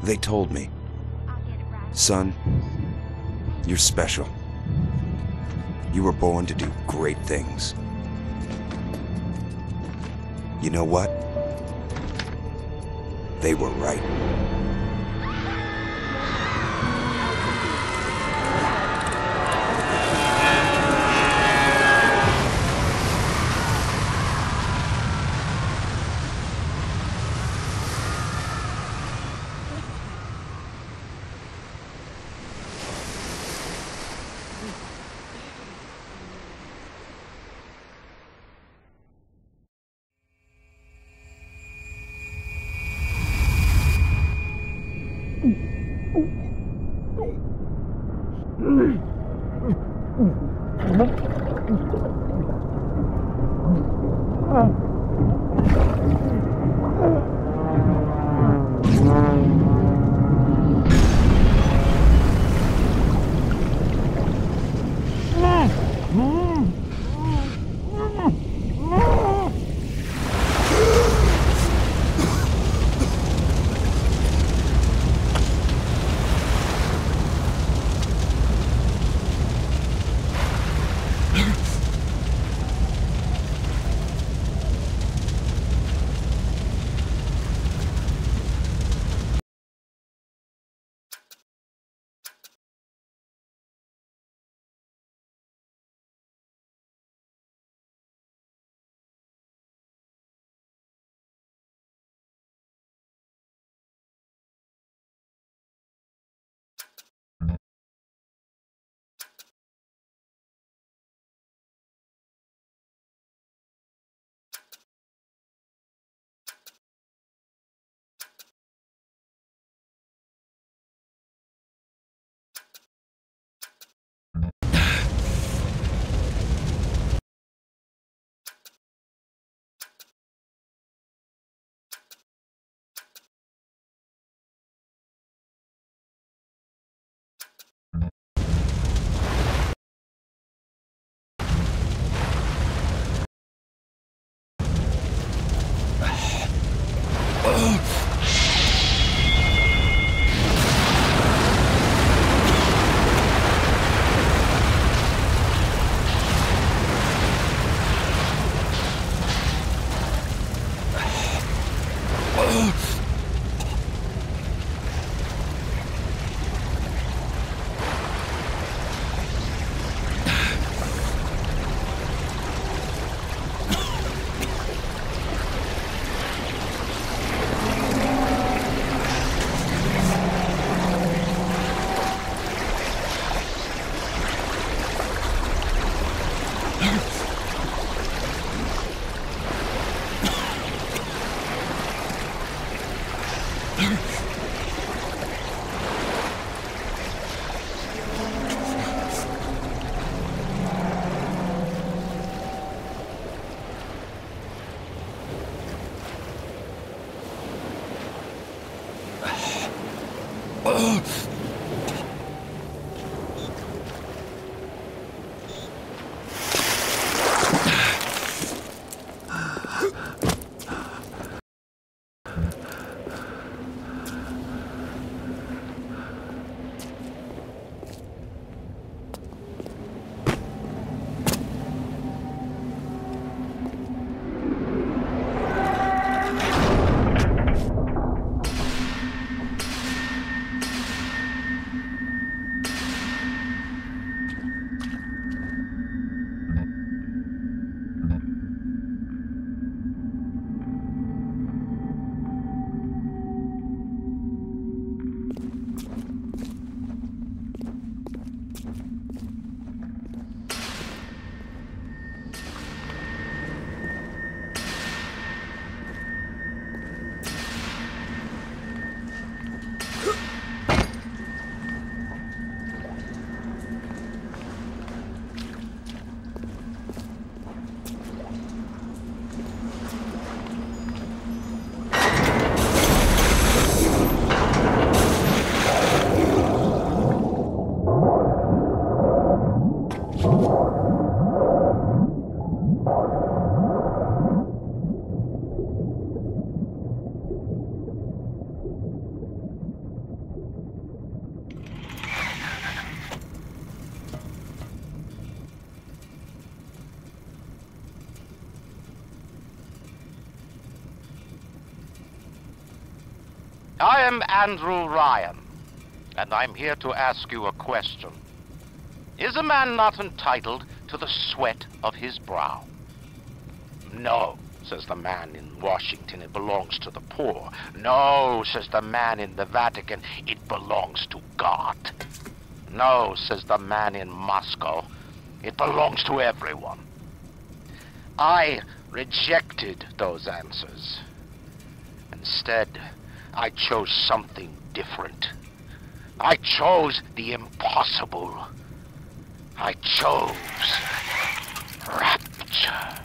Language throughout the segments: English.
They told me, son, you're special. You were born to do great things. You know what? They were right. I am Andrew Ryan, and I'm here to ask you a question. Is a man not entitled to the sweat of his brow? No, says the man in Washington, it belongs to the poor. No, says the man in the Vatican, it belongs to God. No, says the man in Moscow, it belongs to everyone. I rejected those answers. Instead, I chose something different. I chose the impossible. I chose rapture.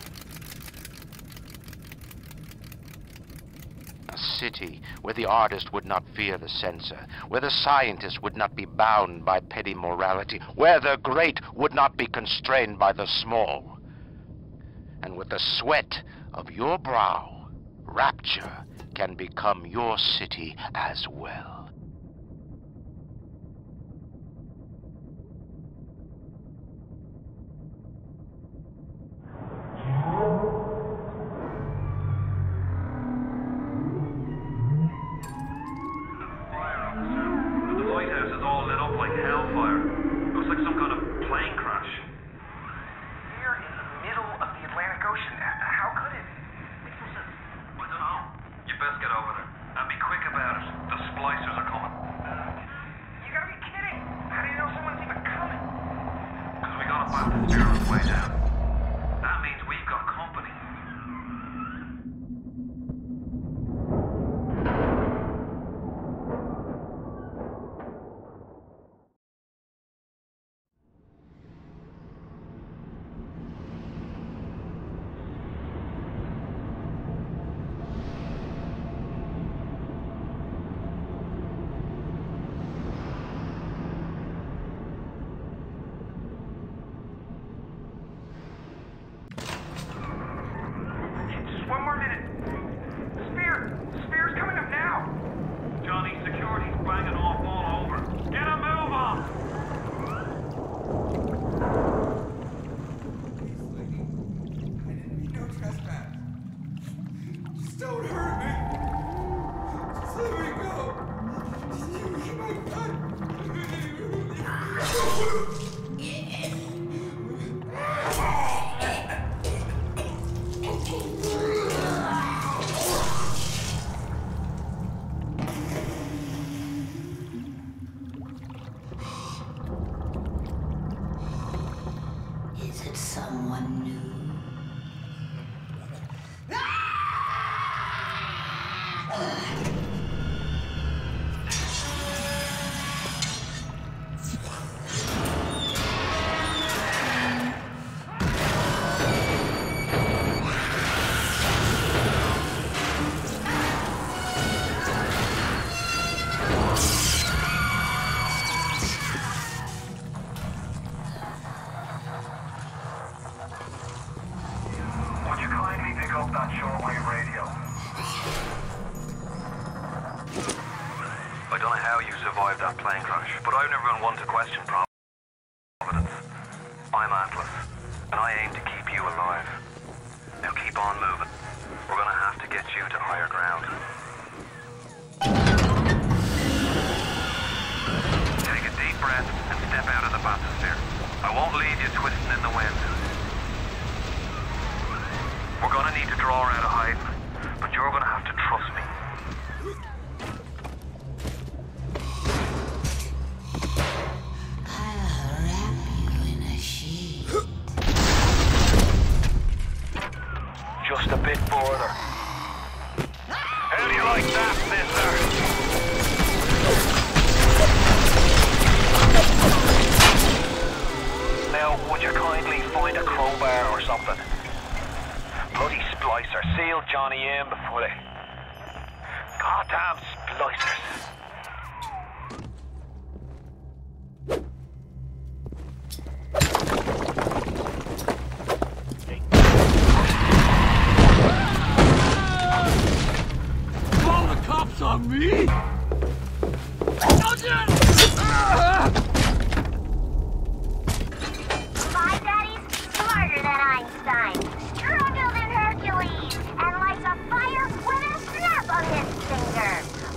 A city where the artist would not fear the censor, where the scientist would not be bound by petty morality, where the great would not be constrained by the small. And with the sweat of your brow, rapture can become your city as well.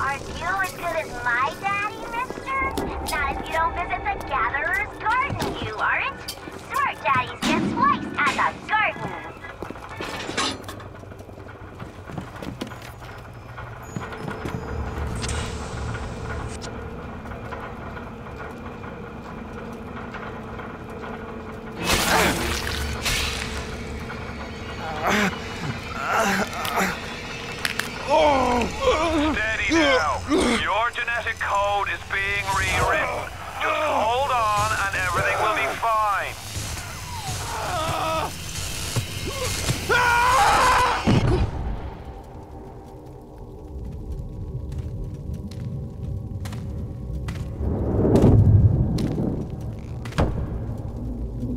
Are Are you as good as my daddy, mister? Not if you don't visit the Gatherer's garden, you aren't. Smart daddies get sliced at the garden. Steady now. Your genetic code is being rewritten. Just hold on and everything will be fine.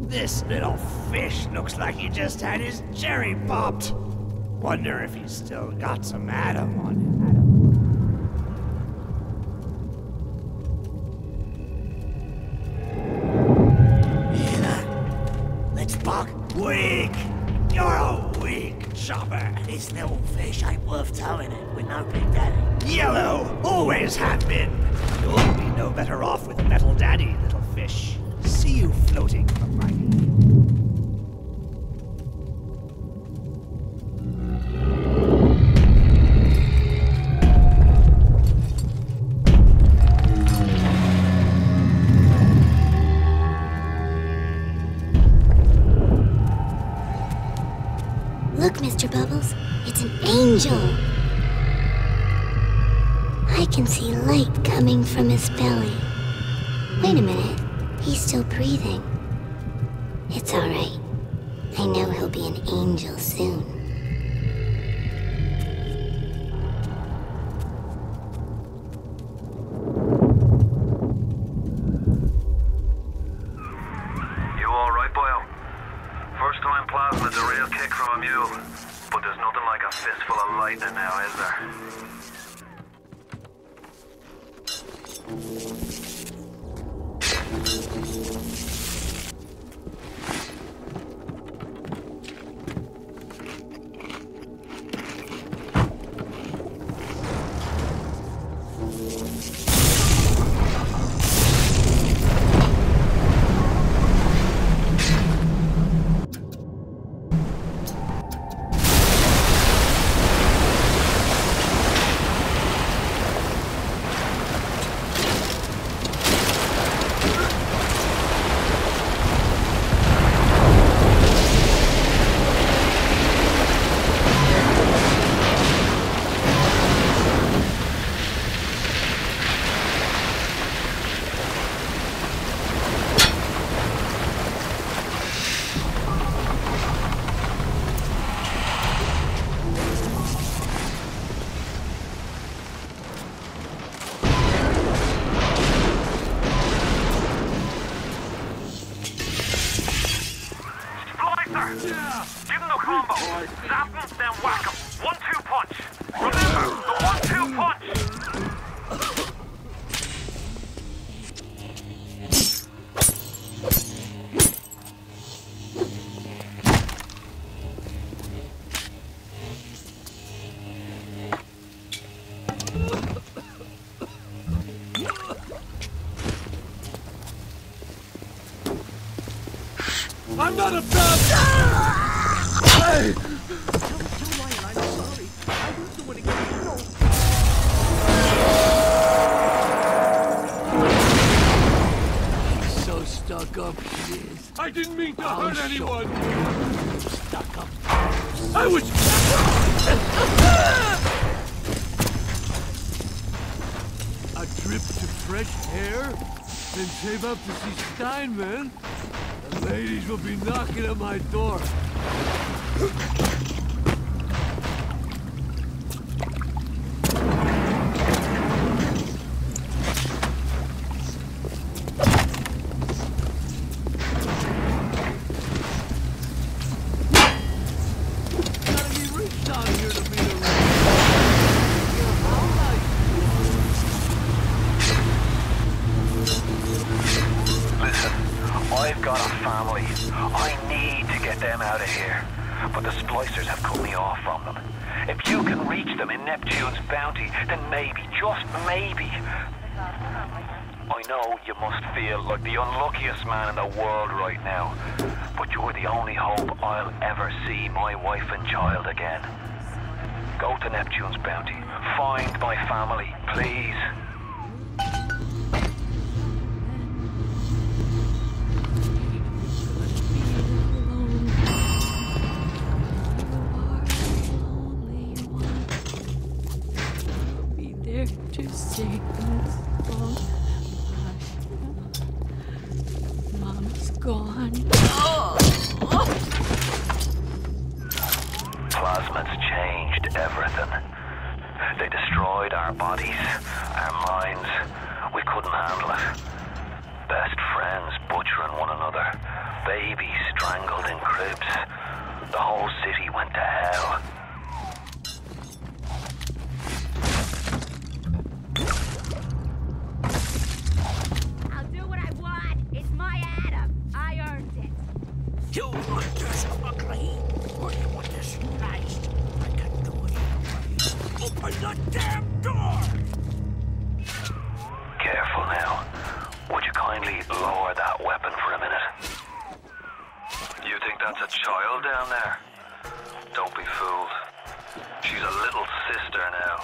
This little fish looks like he just had his cherry popped. Wonder if he's still got some Adam on him. Hear that? Let's buck. Weak! You're a weak chopper. This little fish ain't worth towing it with no big daddy. Yellow! Always have been. You'll be no better off with metal daddy, little fish. See you floating from my Look, Mr. Bubbles, it's an angel. I can see light coming from his belly. Wait a minute, he's still breathing. It's all right. I know he'll be an angel soon. You alright, boyo? First time plasma's a real kick from a mule. But there's nothing like a fistful of lightning now, is there? Give him the combo. Zap him, then whack him. 1-2 punch. Remember, the 1-2 punch. I'm not a bad... Hey! I'm sorry. I didn't do it again. So stuck up she is. I didn't mean to hurt anyone! Stuck up. I was... A trip to fresh air? Then save up to see Steinman? The ladies will be knocking at my door. Gotta be rich down here to be the rich. Listen, I've got a family. I need to get them out of here. But the splicers Neptune's bounty, then maybe, just maybe, I know you must feel like the unluckiest man in the world right now, but you're the only hope I'll ever see my wife and child again. Go to Neptune's bounty. Find my family, please. To sing this song. Mom's gone. Plasmids changed everything. They destroyed our bodies, our minds. We couldn't handle it. Best friends butchering one another. Babies strangled in cribs. The whole city went to hell. You want this ugly, or you want this nice? I can do it. Open the damn door! Careful now. Would you kindly lower that weapon for a minute? You think that's a child down there? Don't be fooled. She's a little sister now.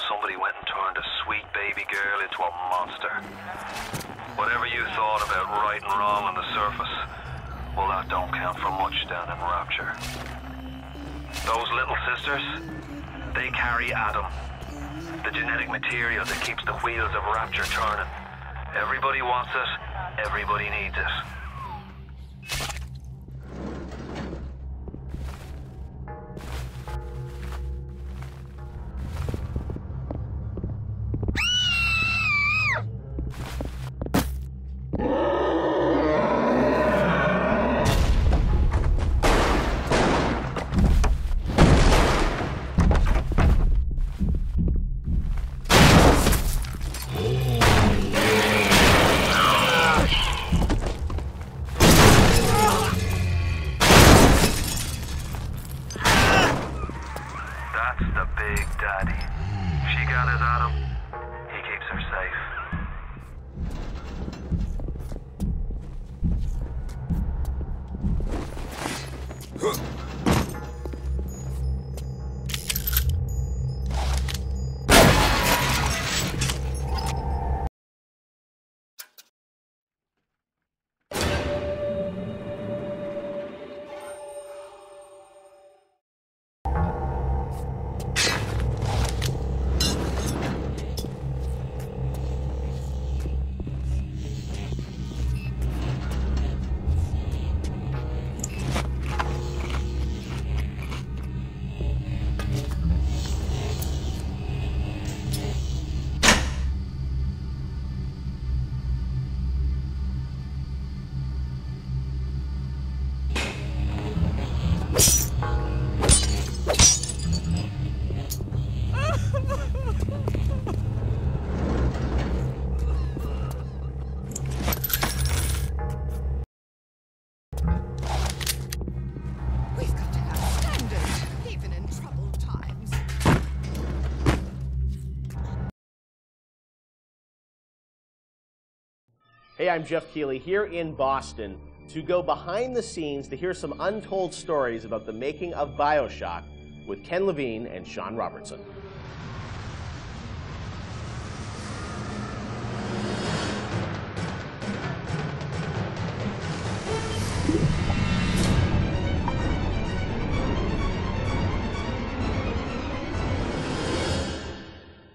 Somebody went and turned a sweet baby girl into a monster. Whatever you thought about right and wrong on the surface, well, that don't count for much down in Rapture. Those little sisters, they carry Adam, the genetic material that keeps the wheels of Rapture turning. Everybody wants it, everybody needs it. Hey, I'm Jeff Keighley here in Boston to go behind the scenes to hear some untold stories about the making of BioShock with Ken Levine and Sean Robertson.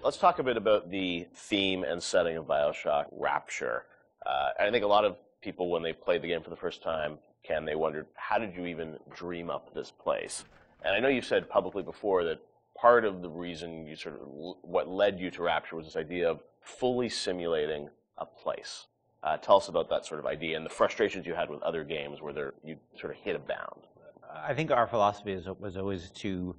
Let's talk a bit about the theme and setting of BioShock Rapture. I think a lot of people, when they played the game for the first time, Ken, they wondered, how did you even dream up this place? And I know you said publicly before that part of the reason you sort of, what led you to Rapture was this idea of fully simulating a place. Tell us about that sort of idea and the frustrations you had with other games where you sort of hit a bound. I think our philosophy was always to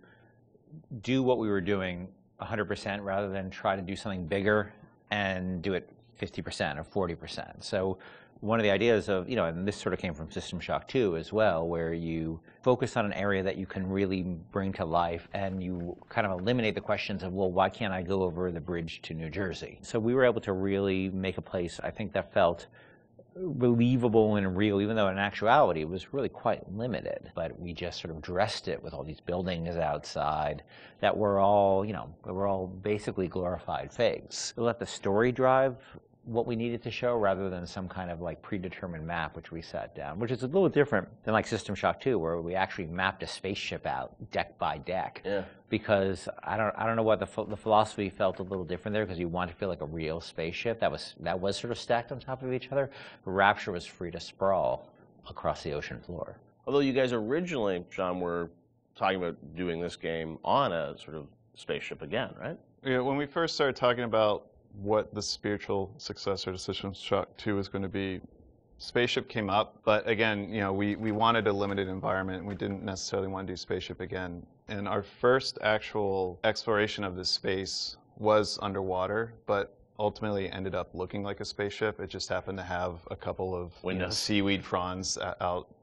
do what we were doing 100% rather than try to do something bigger and do it 50% or 40%. So one of the ideas of, and this sort of came from System Shock 2 as well, where you focus on an area that you can really bring to life and you kind of eliminate the questions of, well, why can't I go over the bridge to New Jersey? So we were able to really make a place, I think, that felt believable and real, even though in actuality it was really quite limited. But we just sort of dressed it with all these buildings outside that were all, were all basically glorified fakes. We let the story drive what we needed to show rather than some kind of like predetermined map which we set down, which is a little different than like System Shock 2, where we actually mapped a spaceship out deck by deck. Yeah. Because I don't know what the philosophy felt a little different there, because you want to feel like a real spaceship that was sort of stacked on top of each other. Rapture was free to sprawl across the ocean floor. Although you guys originally, John, were talking about doing this game on a sort of spaceship again, right? Yeah, when we first started talking about what the spiritual successor to System Shock 2 was going to be, Spaceship came up, but again, we wanted a limited environment, and we didn't necessarily want to do Spaceship again. And our first actual exploration of this space was underwater, but ultimately ended up looking like a spaceship. It just happened to have a couple of seaweed fronds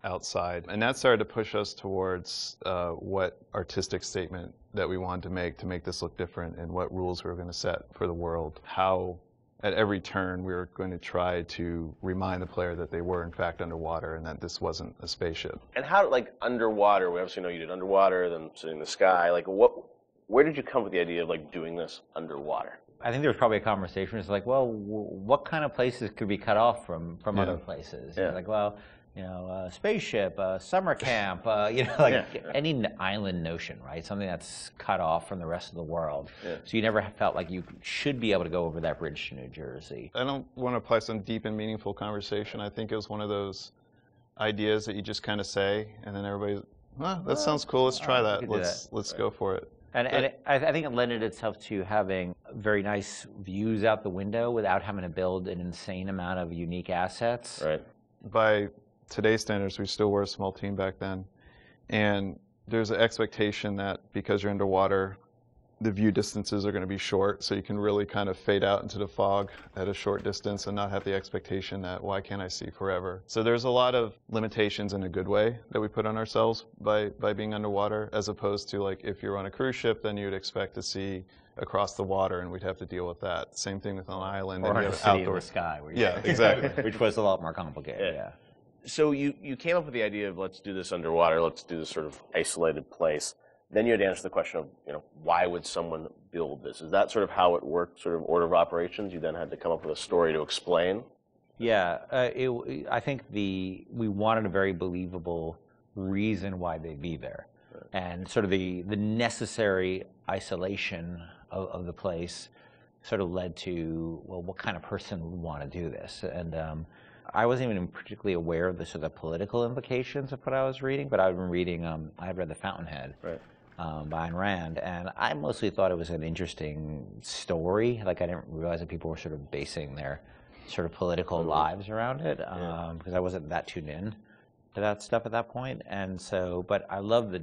outside. And that started to push us towards what artistic statement that we wanted to make this look different, and what rules we were going to set for the world. How at every turn we were going to try to remind the player that they were in fact underwater and that this wasn't a spaceship. And how, like, underwater, we obviously know you did underwater, then sitting in the sky, like where did you come with the idea of like doing this underwater? I think there was probably a conversation. It's like, well, what kind of places could be cut off from other places? Yeah. Like, well, spaceship, summer camp, any island notion, right? Something that's cut off from the rest of the world. Yeah. So you never felt like you should be able to go over that bridge to New Jersey. I don't want to apply some deep and meaningful conversation. I think it was one of those ideas that you just kind of say, and then everybody's, that sounds cool. Let's try that. Let's go for it. And I think it lended itself to having very nice views out the window without having to build an insane amount of unique assets. Right. By today's standards, we still were a small team back then. And there's an expectation that because you're underwater, the view distances are going to be short, so you can really kind of fade out into the fog at a short distance and not have the expectation that, why can't I see forever? So there's a lot of limitations in a good way that we put on ourselves by being underwater, as opposed to, like, if you're on a cruise ship, then you'd expect to see across the water, and we'd have to deal with that. Same thing with an island. Or in a city in the sky. Yeah, exactly. Which was a lot more complicated, yeah. So you came up with the idea of, let's do this underwater, let's do this sort of isolated place. Then you had to answer the question of, why would someone build this? Is that sort of how it worked, sort of order of operations? You then had to come up with a story to explain? Yeah, I think we wanted a very believable reason why they'd be there. Right. And sort of the necessary isolation of the place sort of led to, well, what kind of person would want to do this? And I wasn't even particularly aware of the sort of political implications of what I was reading, but I'd been reading, I had read The Fountainhead. Right. By Ayn Rand, and I mostly thought it was an interesting story. Like, I didn't realize that people were sort of basing their sort of political lives around it, because I wasn't that tuned in to that stuff at that point. And so, but I love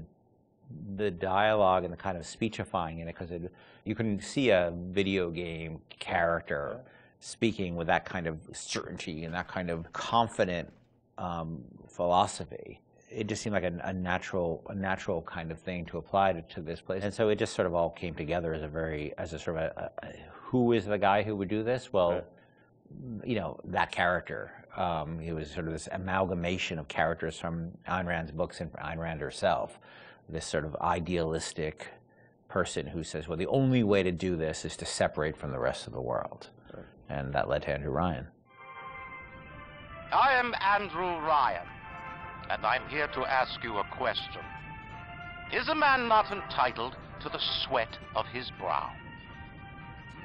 the dialogue and the kind of speechifying in it, because you can see a video game character speaking with that kind of certainty and that kind of confident philosophy. It just seemed like a natural kind of thing to apply to this place, and so it just sort of all came together as a sort of who is the guy who would do this? Well, that character. He was sort of this amalgamation of characters from Ayn Rand's books and Ayn Rand herself. This sort of idealistic person who says, well, the only way to do this is to separate from the rest of the world, and that led to Andrew Ryan. I am Andrew Ryan, and I'm here to ask you a question. Is a man not entitled to the sweat of his brow?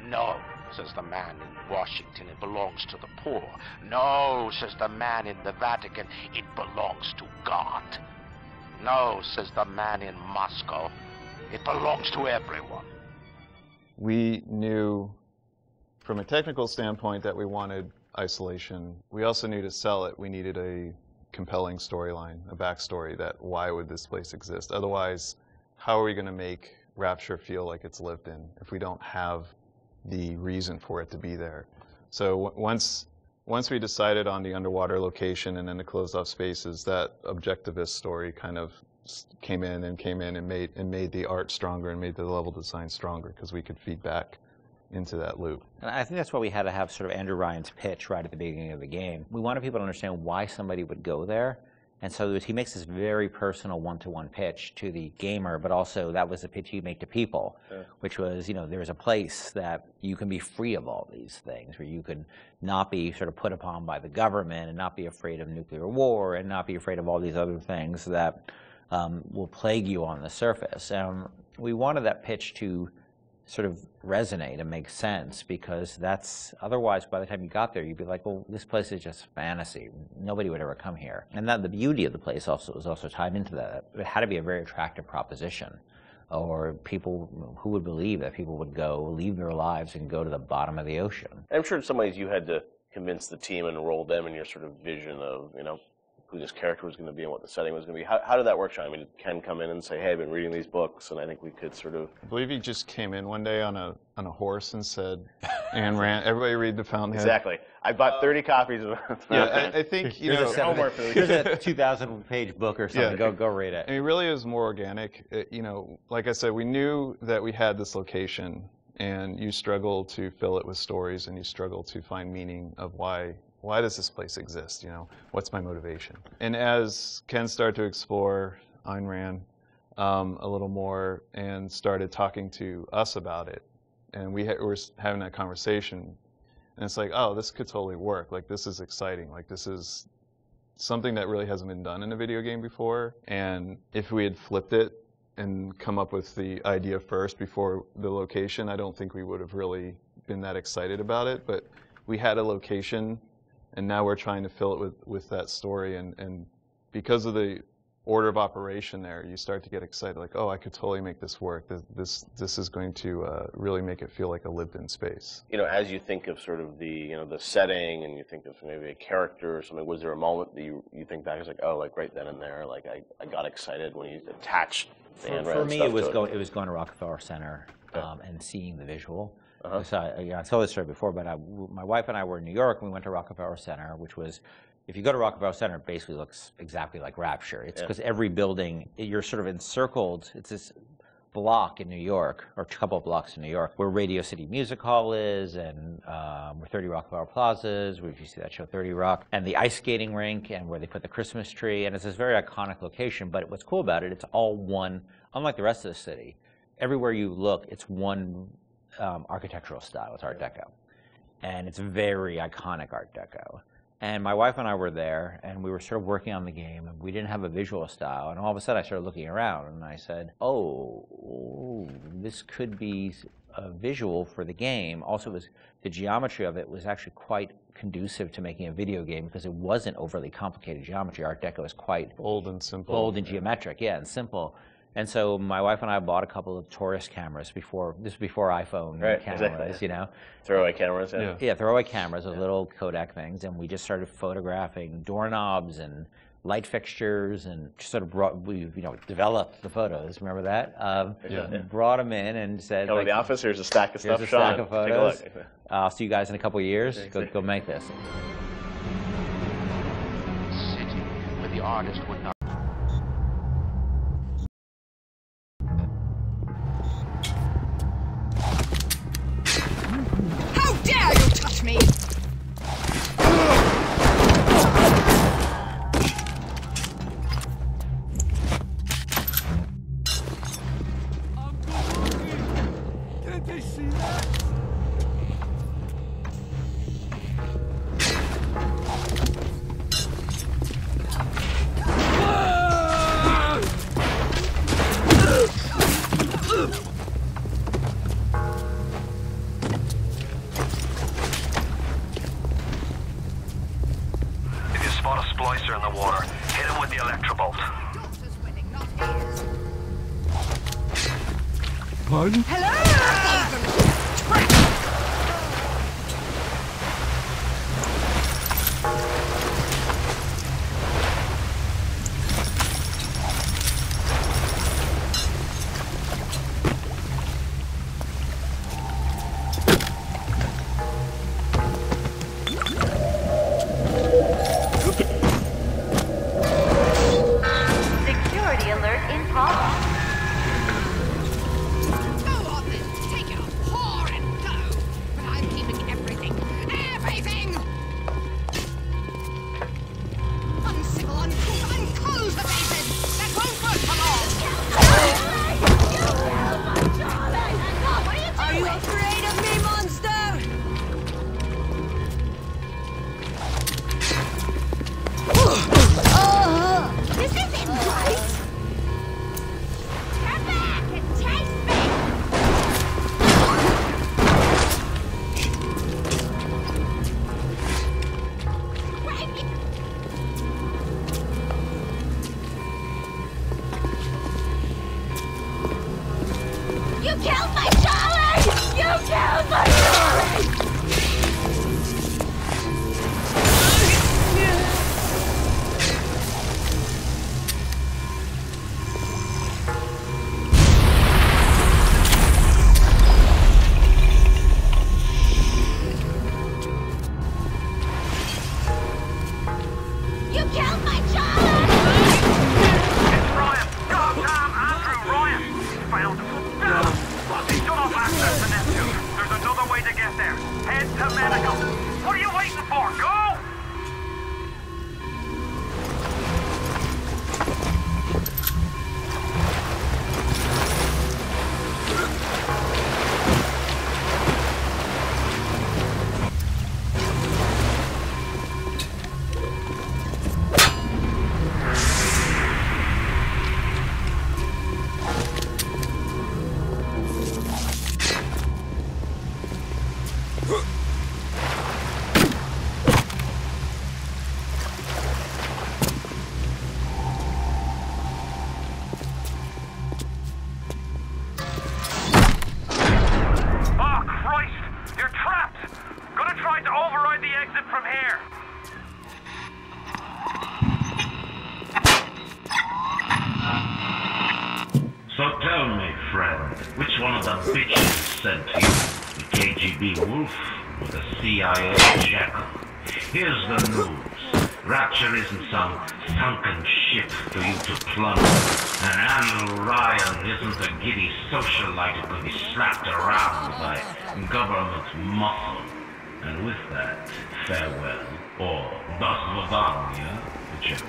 No, says the man in Washington, it belongs to the poor. No, says the man in the Vatican, it belongs to God. No, says the man in Moscow, it belongs to everyone. We knew from a technical standpoint that we wanted isolation. We also knew to sell it, we needed a compelling storyline, a backstory that why would this place exist? Otherwise, how are we going to make Rapture feel like it's lived in if we don't have the reason for it to be there? So once once we decided on the underwater location and then the closed off spaces, that objectivist story kind of came in and made the art stronger and made the level design stronger because we could feed back into that loop. And I think that's why we had to have sort of Andrew Ryan's pitch right at the beginning of the game. We wanted people to understand why somebody would go there. And so he makes this very personal one-to-one pitch to the gamer, but also that was the pitch he'd make to people, which was, there's a place that you can be free of all these things, where you can not be sort of put upon by the government and not be afraid of nuclear war and not be afraid of all these other things that will plague you on the surface. We wanted that pitch to sort of resonate and make sense, because otherwise by the time you got there you'd be like, well, this place is just fantasy. Nobody would ever come here. And that the beauty of the place was also tied into that. It had to be a very attractive proposition, or people who would believe that people would go leave their lives and go to the bottom of the ocean. I'm sure in some ways you had to convince the team and enroll them in your sort of vision of, who this character was going to be and what the setting was going to be. How did that work, Sean? I mean, did Ken come in and say, hey, I've been reading these books, and I think we could sort of... I believe he just came in one day on a horse and said, Ayn Rand, everybody read The Fountainhead. Exactly. I bought 30 copies of it. Yeah, I think, here's a 2,000-page book or something. Yeah. Go read it. I mean, it really is more organic. Like I said, we knew that we had this location, and you struggle to fill it with stories, and you struggle to find meaning of why does this place exist? What's my motivation? And as Ken started to explore Ayn Rand a little more and started talking to us about it, and we were having that conversation, and it's like, oh, this could totally work. Like, this is exciting. Like, this is something that really hasn't been done in a video game before. And if we had flipped it and come up with the idea first before the location, I don't think we would have really been that excited about it. But we had a location, and now we're trying to fill it with that story, and because of the order of operation there, you start to get excited, like, oh, I could totally make this work. This is going to really make it feel like a lived-in space. As you think of sort of the the setting, and you think of maybe a character or something, was there a moment that you think back, it's like, oh, like right then and there, like I got excited when you attached the Ayn Rand For me, stuff it was to going to Rockefeller Center and seeing the visual. So I told this story before, but my wife and I were in New York, and we went to Rockefeller Center, which was, if you go to Rockefeller Center, it basically looks exactly like Rapture. It's because every building, you're sort of encircled. It's this block in New York, or a couple of blocks in New York, where Radio City Music Hall is, and where 30 Rockefeller Plazas, where you see that show 30 Rock, and the ice skating rink, and where they put the Christmas tree, and it's this very iconic location. But what's cool about it, it's all one, unlike the rest of the city. Everywhere you look, it's one architectural style. It's Art Deco, and it's very iconic Art Deco. And my wife and I were there, and we were sort of working on the game, and we didn't have a visual style. And all of a sudden, I started looking around, and I said, oh, this could be a visual for the game. Also, the geometry of it was actually quite conducive to making a video game, because it wasn't overly complicated geometry. Art Deco is quite bold and simple. Bold and geometric, and simple. And so my wife and I bought a couple of Taurus cameras before iPhone cameras, exactly. Throwaway cameras, yeah, throwaway cameras, those little Kodak things, and we just started photographing doorknobs and light fixtures, and just sort of developed the photos. Remember that? Brought them in and said, "Come to the office. Here's a stack of stuff, here's a Sean. Stack of photos. Take a look." I'll see you guys in a couple of years. Go make this. City where the artist would not. Dare you touch me! Can't they see that? Splicer in the water. Hit him with the electrobolt. Pardon? That's the Neptune. There's another way to get there. Head to medical. What are you waiting for? Go! So tell me, friend, which one of the bitches sent you? The KGB wolf or the CIA jackal? Here's the news. Rapture isn't some sunken ship for you to plunder. And Andrew Ryan isn't a giddy socialite who can be slapped around by government muscle. And with that, farewell, or das Vavanya, whichever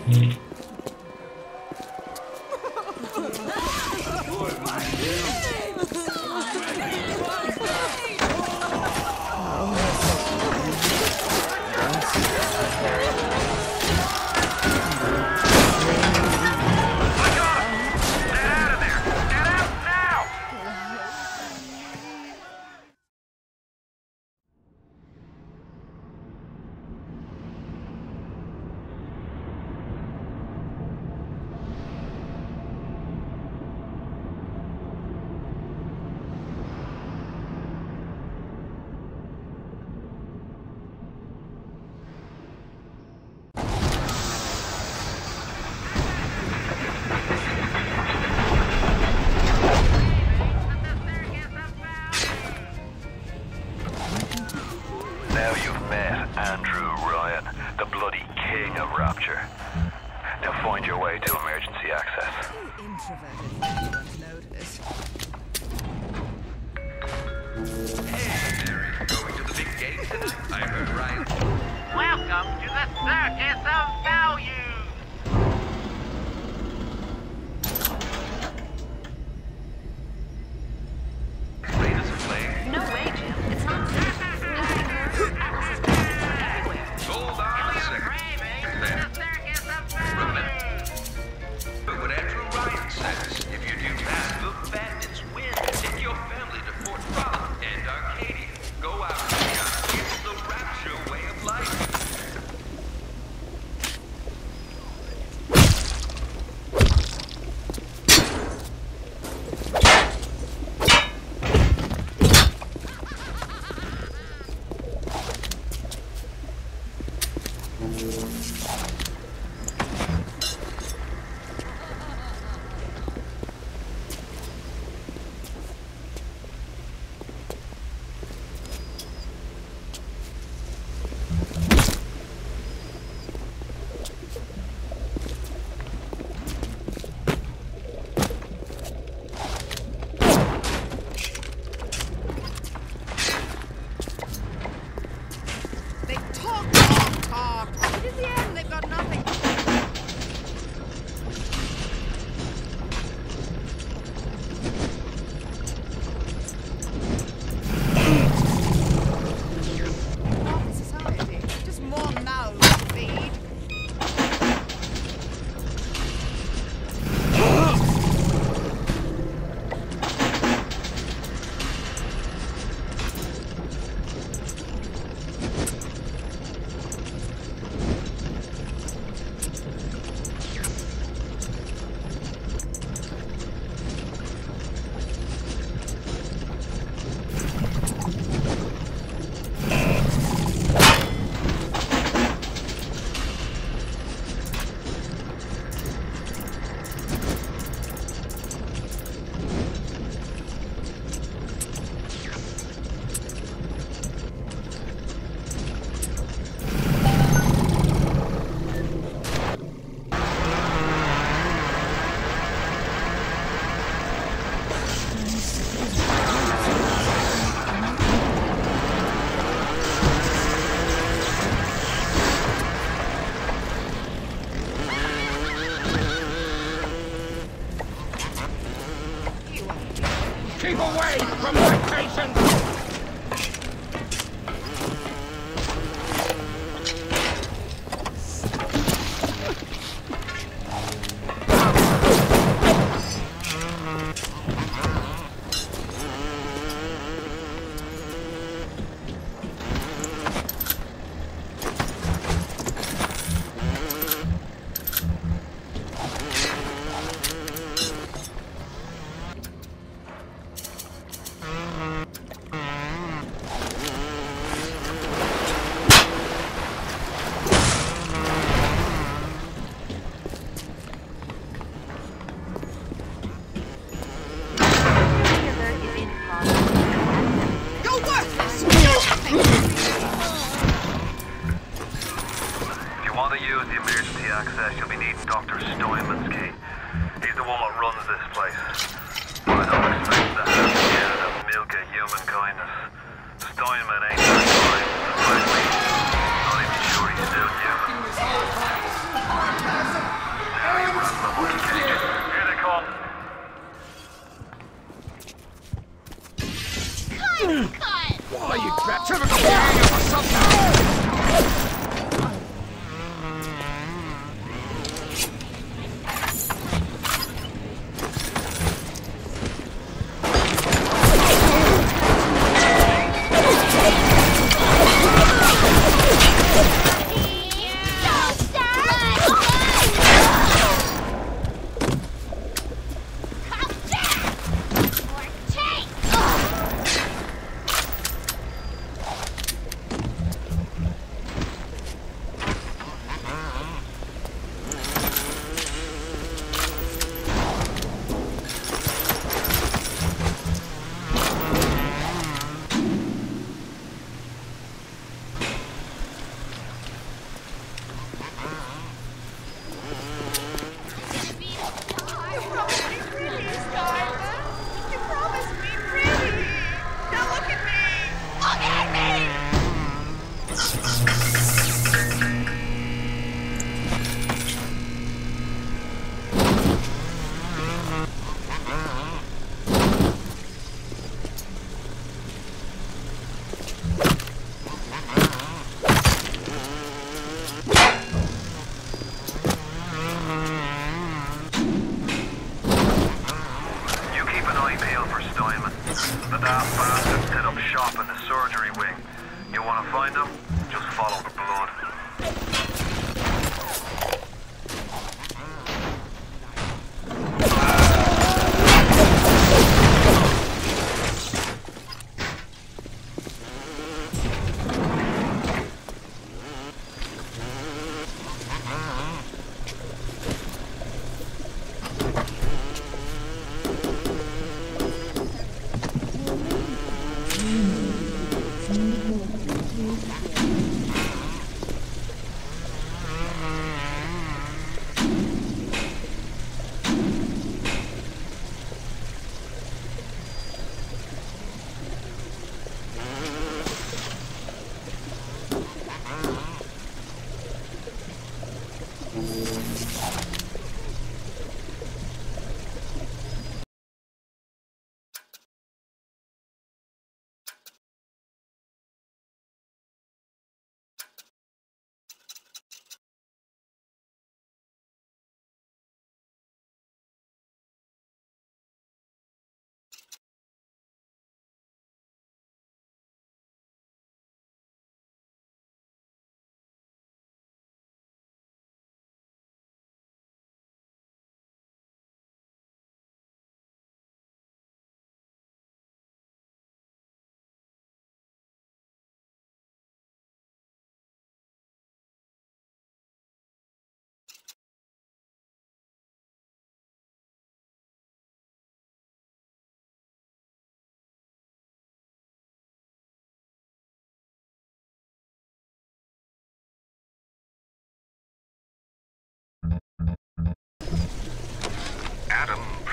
you Now you've met Andrew Ryan, the bloody king of Rapture. Now find your way to emergency access. Hey, Mary, going to the big game tonight? I heard Ryan. Welcome to the Circus of Value! Great as a flame. No way, Jim. It's not safe. Alice's presence everywhere. Hold on a second. Remember, but what Andrew Ryan says, if you do that, the bandits win. Take your family to Fort Rollin and Arcadia. Go out and it's the Rapture way of life. from my patients!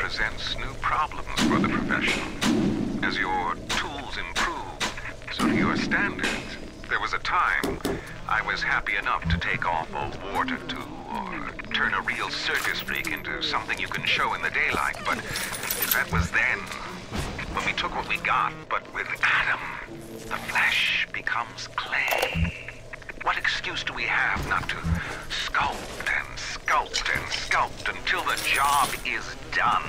presents new problems for the profession. As your tools improve, so do your standards. There was a time I was happy enough to take off a wart or two, or turn a real circus freak into something you can show in the daylight, but that was then. when we took what we got, but with Adam, the flesh becomes clay. What excuse do we have not to sculpt and sculpt and sculpt until the job is done?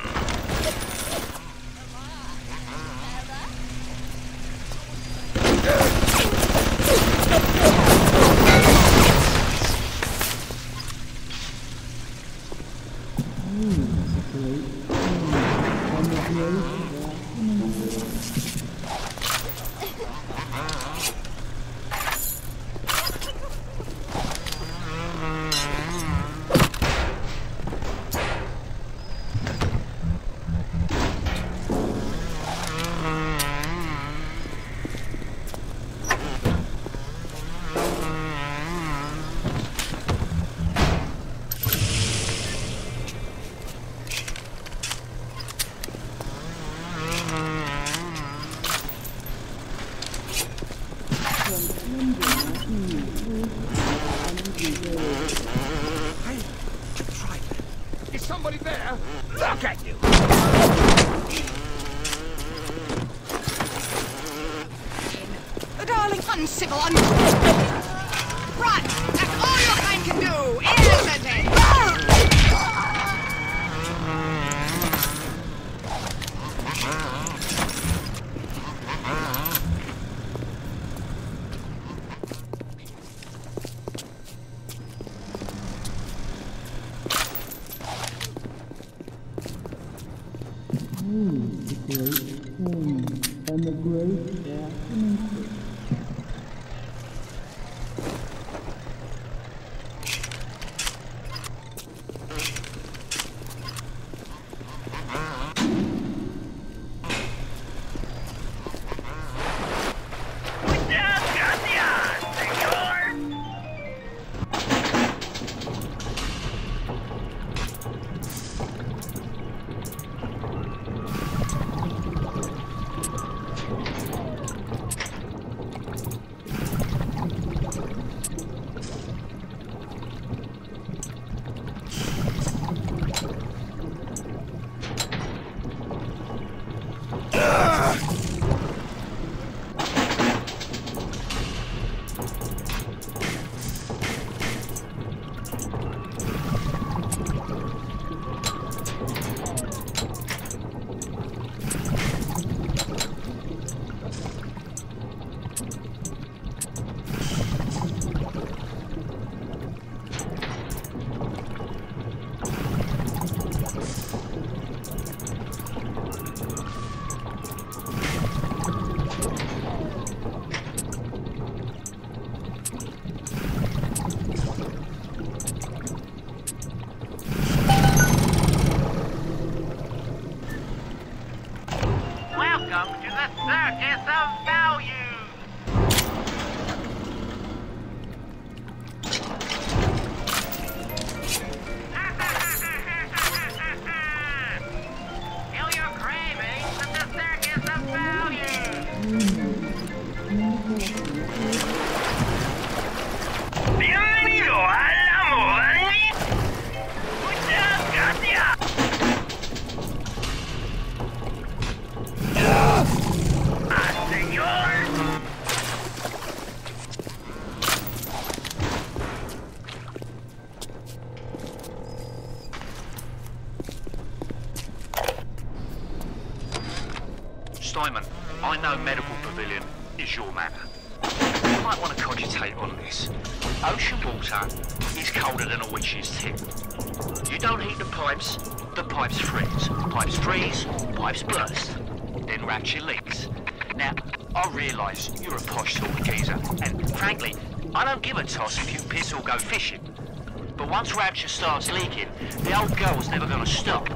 Is somebody there? Look at you! Darling, uncivil, Run! That's all your kind can do! Instantly! And the great afternoon. Welcome to the Circus of Value! Feel your cravings at the Circus of Value! Bienvenido a la moda. Muchas gracias! Simon, I know medical pavilion is your matter. You might want to cogitate on this. Ocean water is colder than a witch's tip. You don't heat the pipes freeze. Pipes freeze, pipes burst. Then Rapture leaks. Now, I realise you're a posh sort of geezer, and frankly, I don't give a toss if you piss or go fishing. But once Rapture starts leaking, the old girl's never going to stop.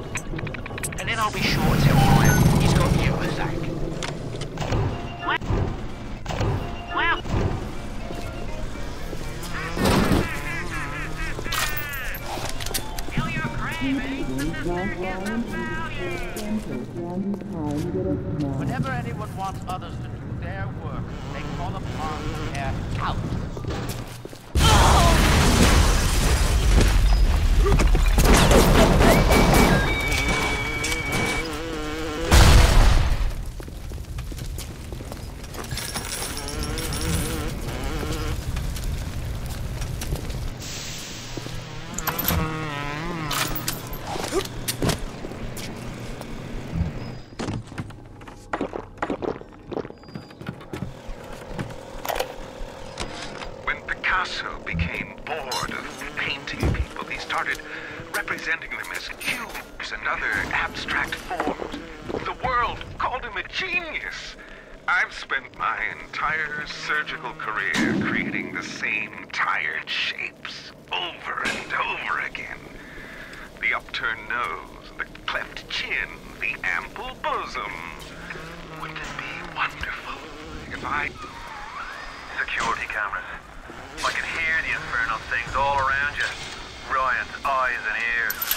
And then I'll be sure to tell Ryan he's got you as Zach. Well... Feel your cravings at the Circus of Value! Whenever anyone wants others to do their work, they call upon their house. Picasso became bored of painting people, he started representing them as cubes and other abstract forms. The world called him a genius. I've spent my entire surgical career creating the same tired shapes over and over again. The upturned nose, the cleft chin, the ample bosom. Wouldn't it be wonderful if I... Security cameras. I can hear the infernal things all around you. Ryan's eyes and ears.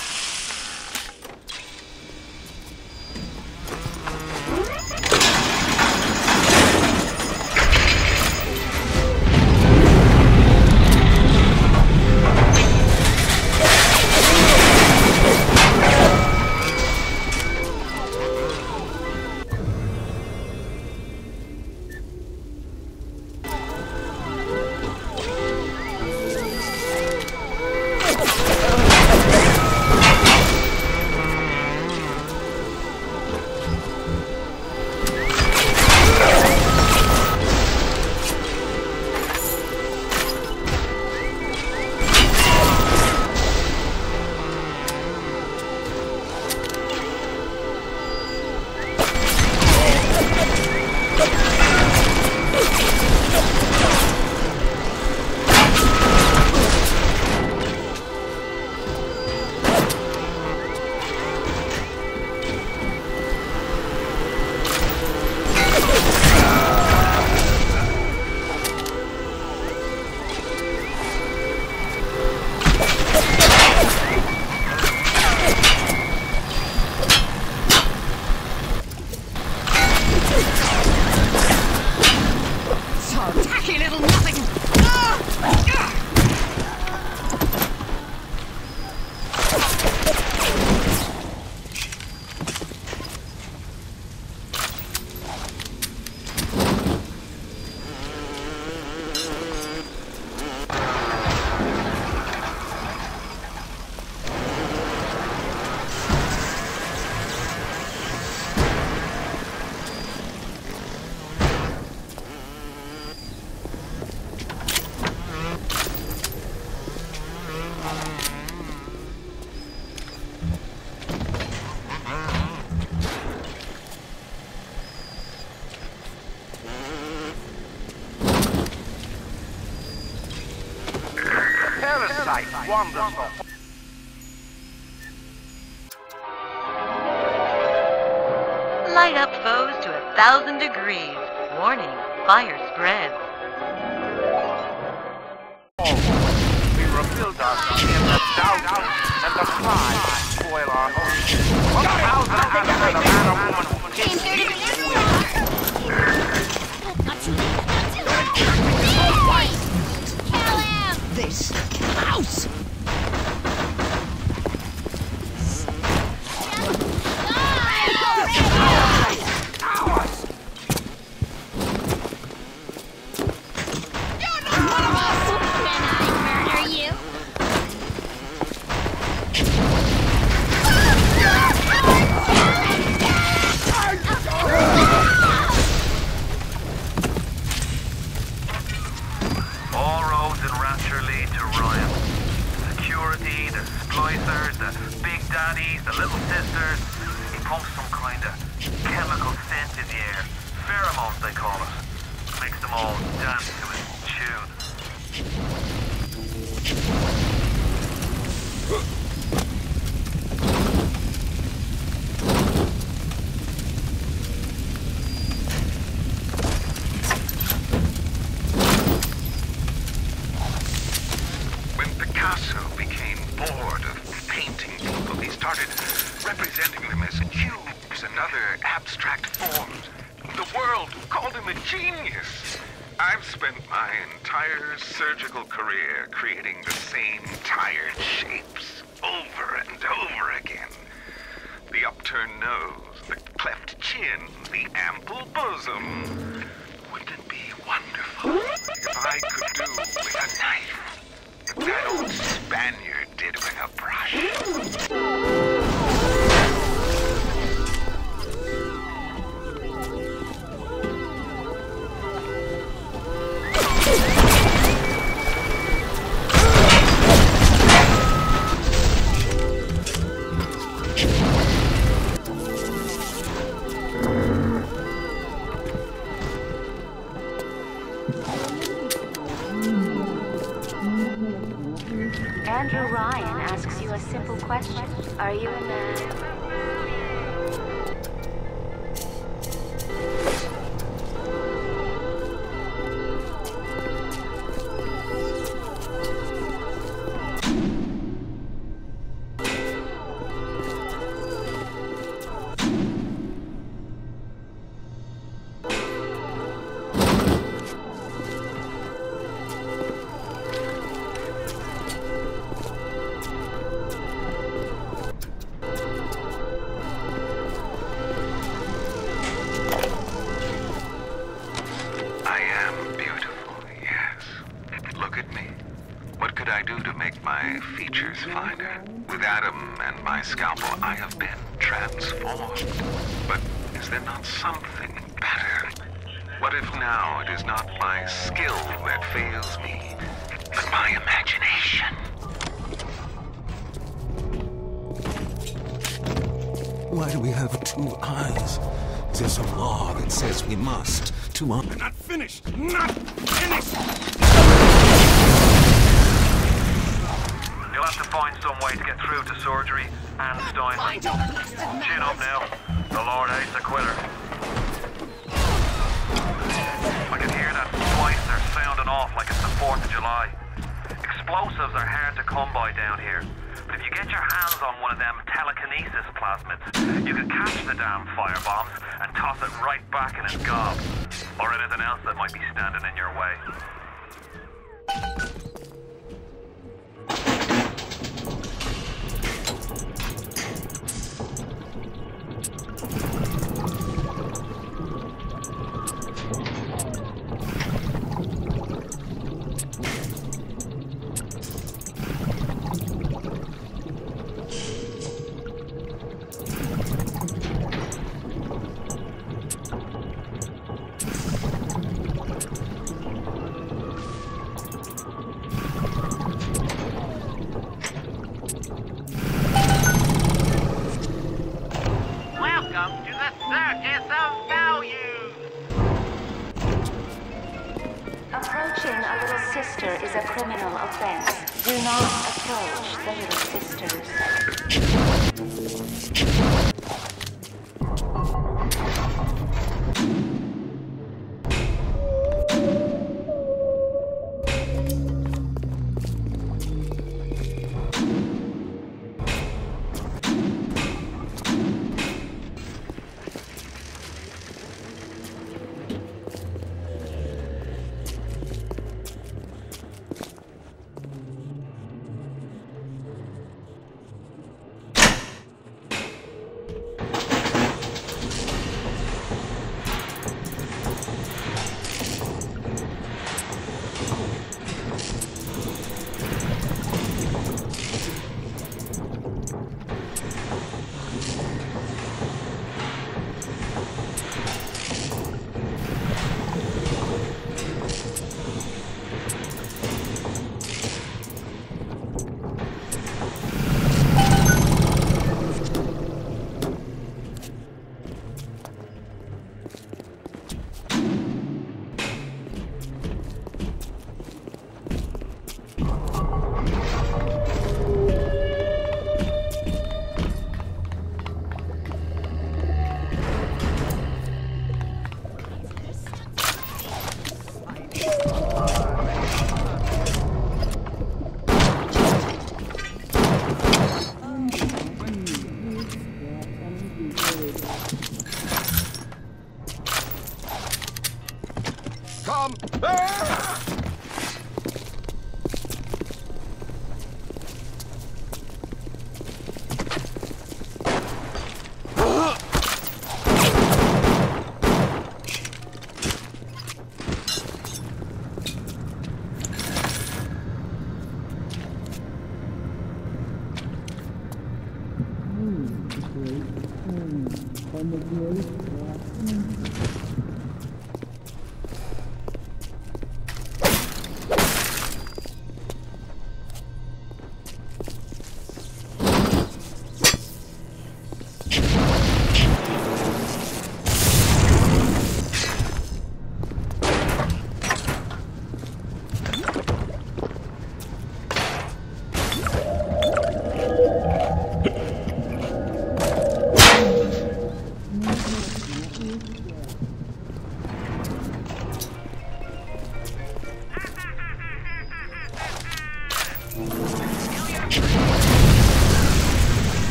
Wonderful. Light up foes to 1,000 degrees. Warning, fire spreads. We rebuild our in the doubt and the flies spoil our home. 1,000 and a man or woman came here to Kill him! This house! Surgical career creating the same tired shapes over and over again. The upturned nose, the cleft chin, the ample bosom. Wouldn't it be wonderful if I could do with a knife what that old Spaniard did with a brush? Andrew Ryan asks you a simple question. Are you a man? With Adam and my scalpel, I have been transformed. But is there not something better? What if now it is not my skill that fails me, but my imagination? Why do we have two eyes? There's a law that says we must. Two eyes. Not finished! Not finished! You'll have to find some way to get through to surgery and Steinman. Chin up now. The Lord hates a quitter. I can hear that twice they're sounding off like it's the 4th of July. Explosives are hard to come by down here. But if you get your hands on one of them telekinesis plasmids, you can catch the damn firebombs and toss it right back in its gob. Or anything else that might be standing in your way. Approaching a little sister is a criminal offense. Do not approach the little sisters.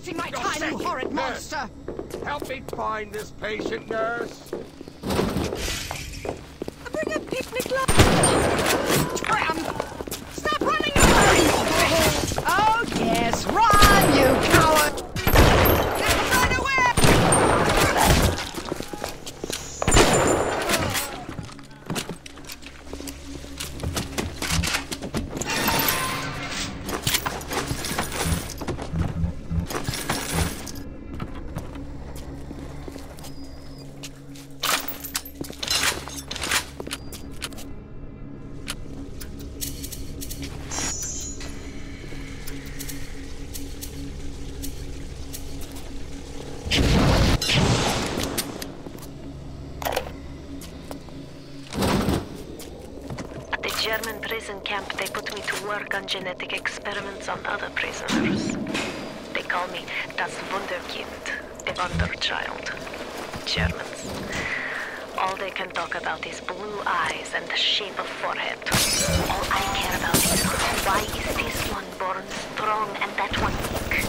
wasting my time, you horrid monster! Help me find this patient, nurse. Bring a picnic lunch! Scram! Stop running away! Oh, yes, run, you coward! Run away! German prison camp, they put me to work on genetic experiments on other prisoners. They call me das Wunderkind, the Wonder Child. Germans. All they can talk about is blue eyes and the shape of forehead. All I care about is why is this one born strong and that one weak?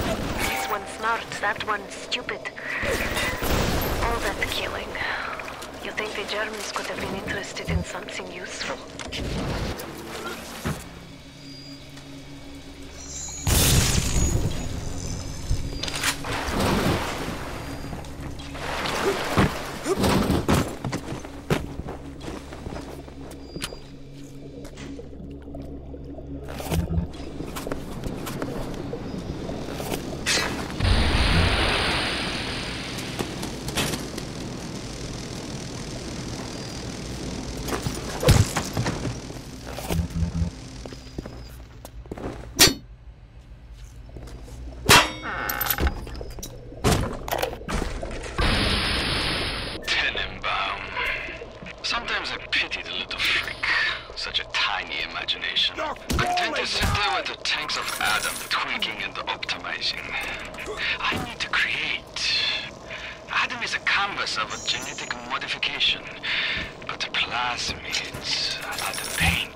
This one smart, that one stupid. All that killing. You think the Germans could have been interested in something useful? Content to sit there with the tanks of Adam tweaking and optimizing. I need to create. Adam is a canvas of a genetic modification, but the plasmids are the paint.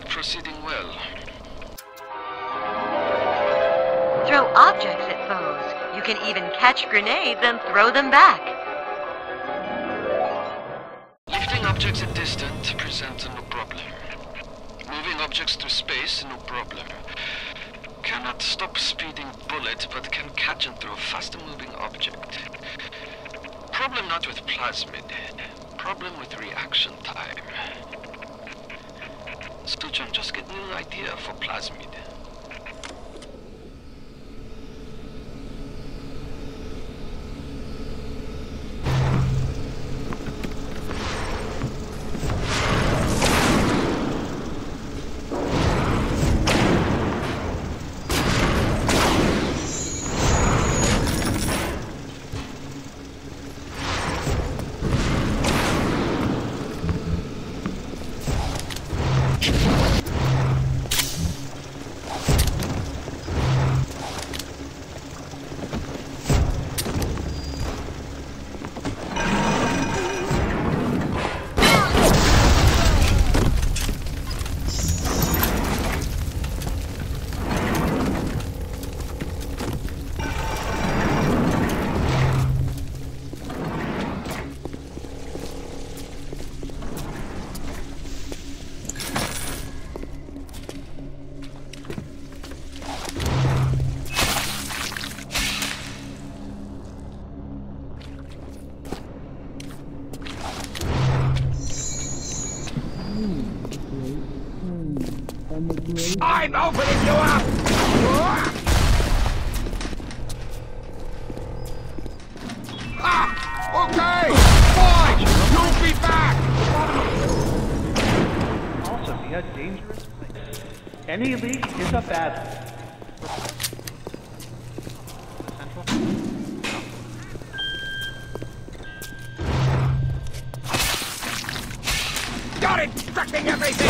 Proceeding well. Throw objects at foes. You can even catch grenades and throw them back. Lifting objects at distance presents no problem. Moving objects through space, no problem. Cannot stop speeding bullet, but can catch and throw a faster moving object. Problem not with plasmid. Problem with reaction time. Stuchon, just get a new idea for plasmid. I'm opening you up! Ah! Okay! Fine! You'll be back! Also, be a dangerous place. Any leak is a bad Got it! Destructing everything!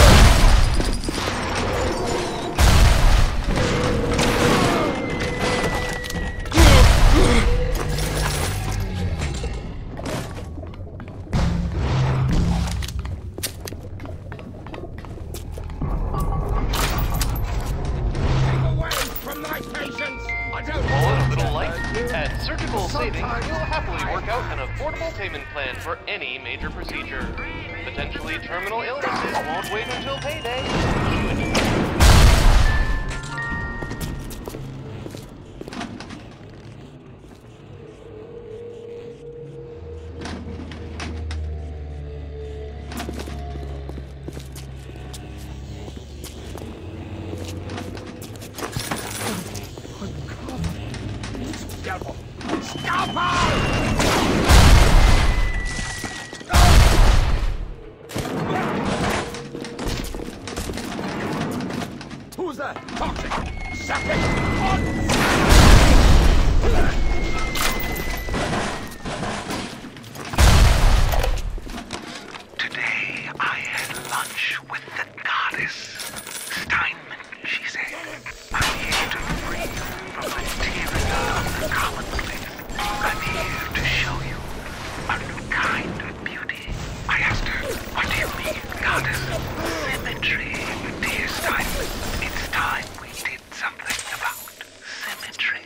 At Surgical Savings, you'll happily work out an affordable payment plan for any major procedure. Potentially terminal illnesses won't wait until payday. Who's that? Toxic! Second! Today I had lunch with the goddess. Steinman, she said. I'm here to free you from the tyranny of the commonplace. I'm here to show you a new kind of beauty. I asked her, what do you mean, goddess? Symmetry, dear Steinman. It's time we did something about symmetry.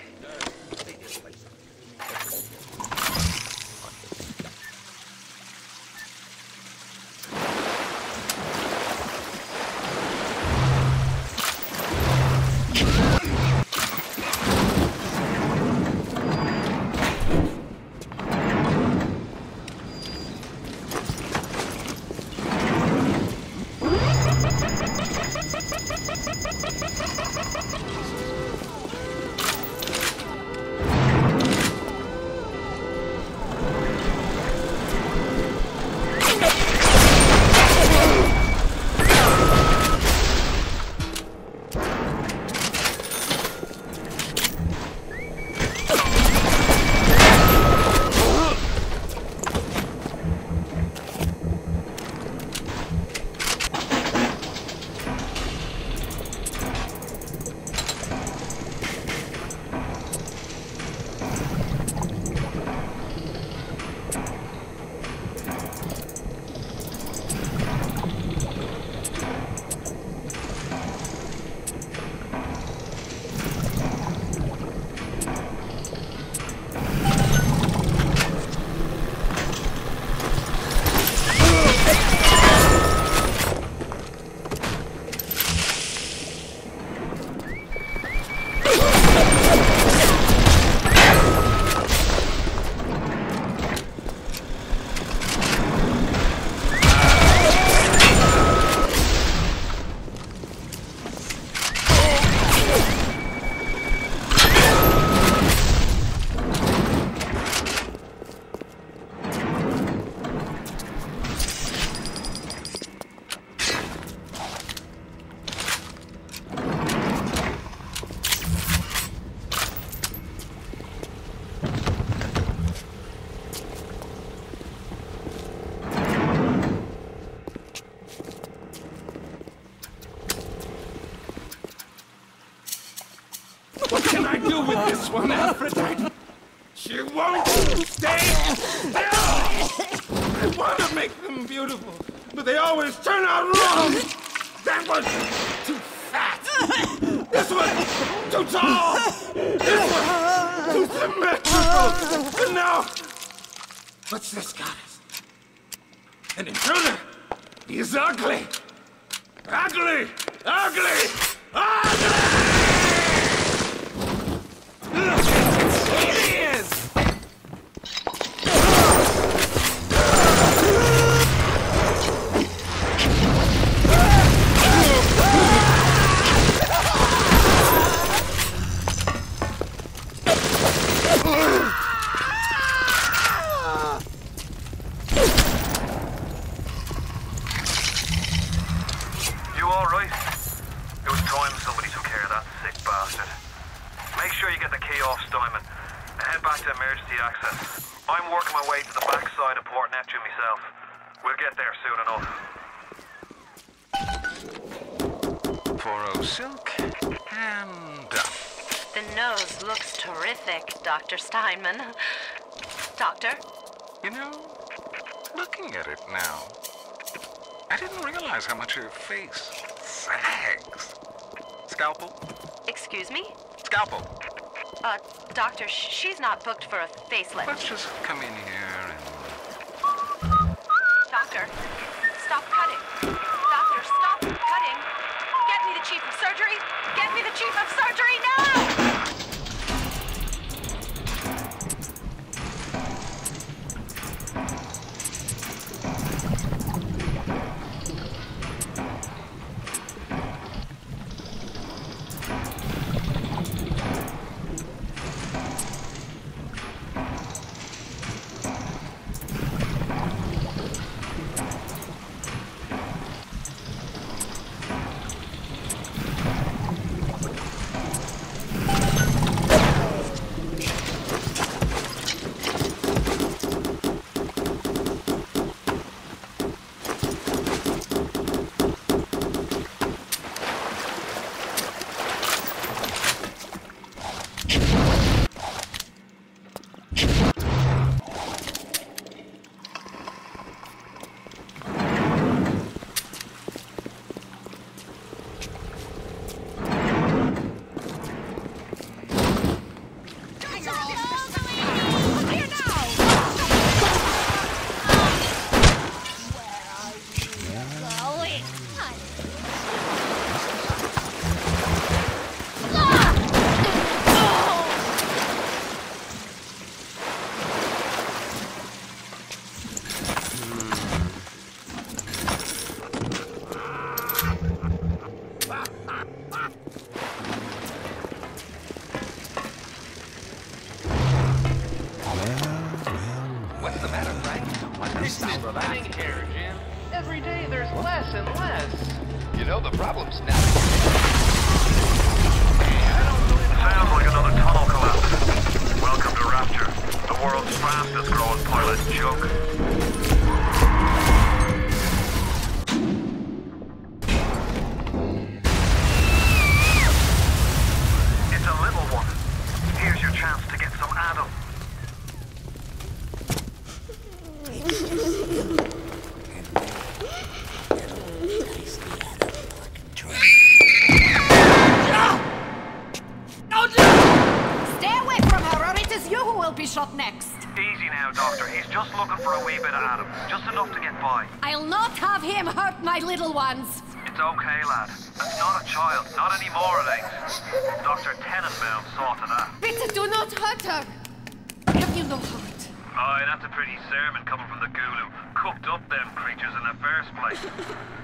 What can I do with this one, Aphrodite? She won't stay still! I want to make them beautiful, but they always turn out wrong! That was too fat! This one too tall! This one too symmetrical! And now, what's this goddess? An intruder! He's ugly! Ugly! Ugly! Ugly! It is! get the key off Steinman and head back to emergency access. I'm working my way to the backside of Port Neptune myself. We'll get there soon enough. 4-0 silk, and done. The nose looks terrific, Dr. Steinman. Doctor? You know, looking at it now, I didn't realize how much her face sags. Scalpel? Excuse me? Scalpel. Doctor, she's not booked for a facelift. Let's just come in here and... Doctor, stop cutting. Doctor, stop cutting. Get me the chief of surgery. Get me the chief of surgery now! Every day there's less and less. You know, the problem's now. Sounds like another tunnel collapse. Welcome to Rapture, the world's fastest growing pilot joke. It's a little one. Here's your chance to get some Adam. Stay away from her, or it is you who will be shot next. Easy now, Doctor. He's just looking for a wee bit of Adam. Just enough to get by. I'll not have him hurt my little ones. It's okay, lad. That's not a child. Not anymore, it ain't. Dr. Tenenbaum saw to that. Bitte do not hurt her. Have you no heart? Aye, that's a pretty sermon coming from the ghoul who cooked up them creatures in the first place.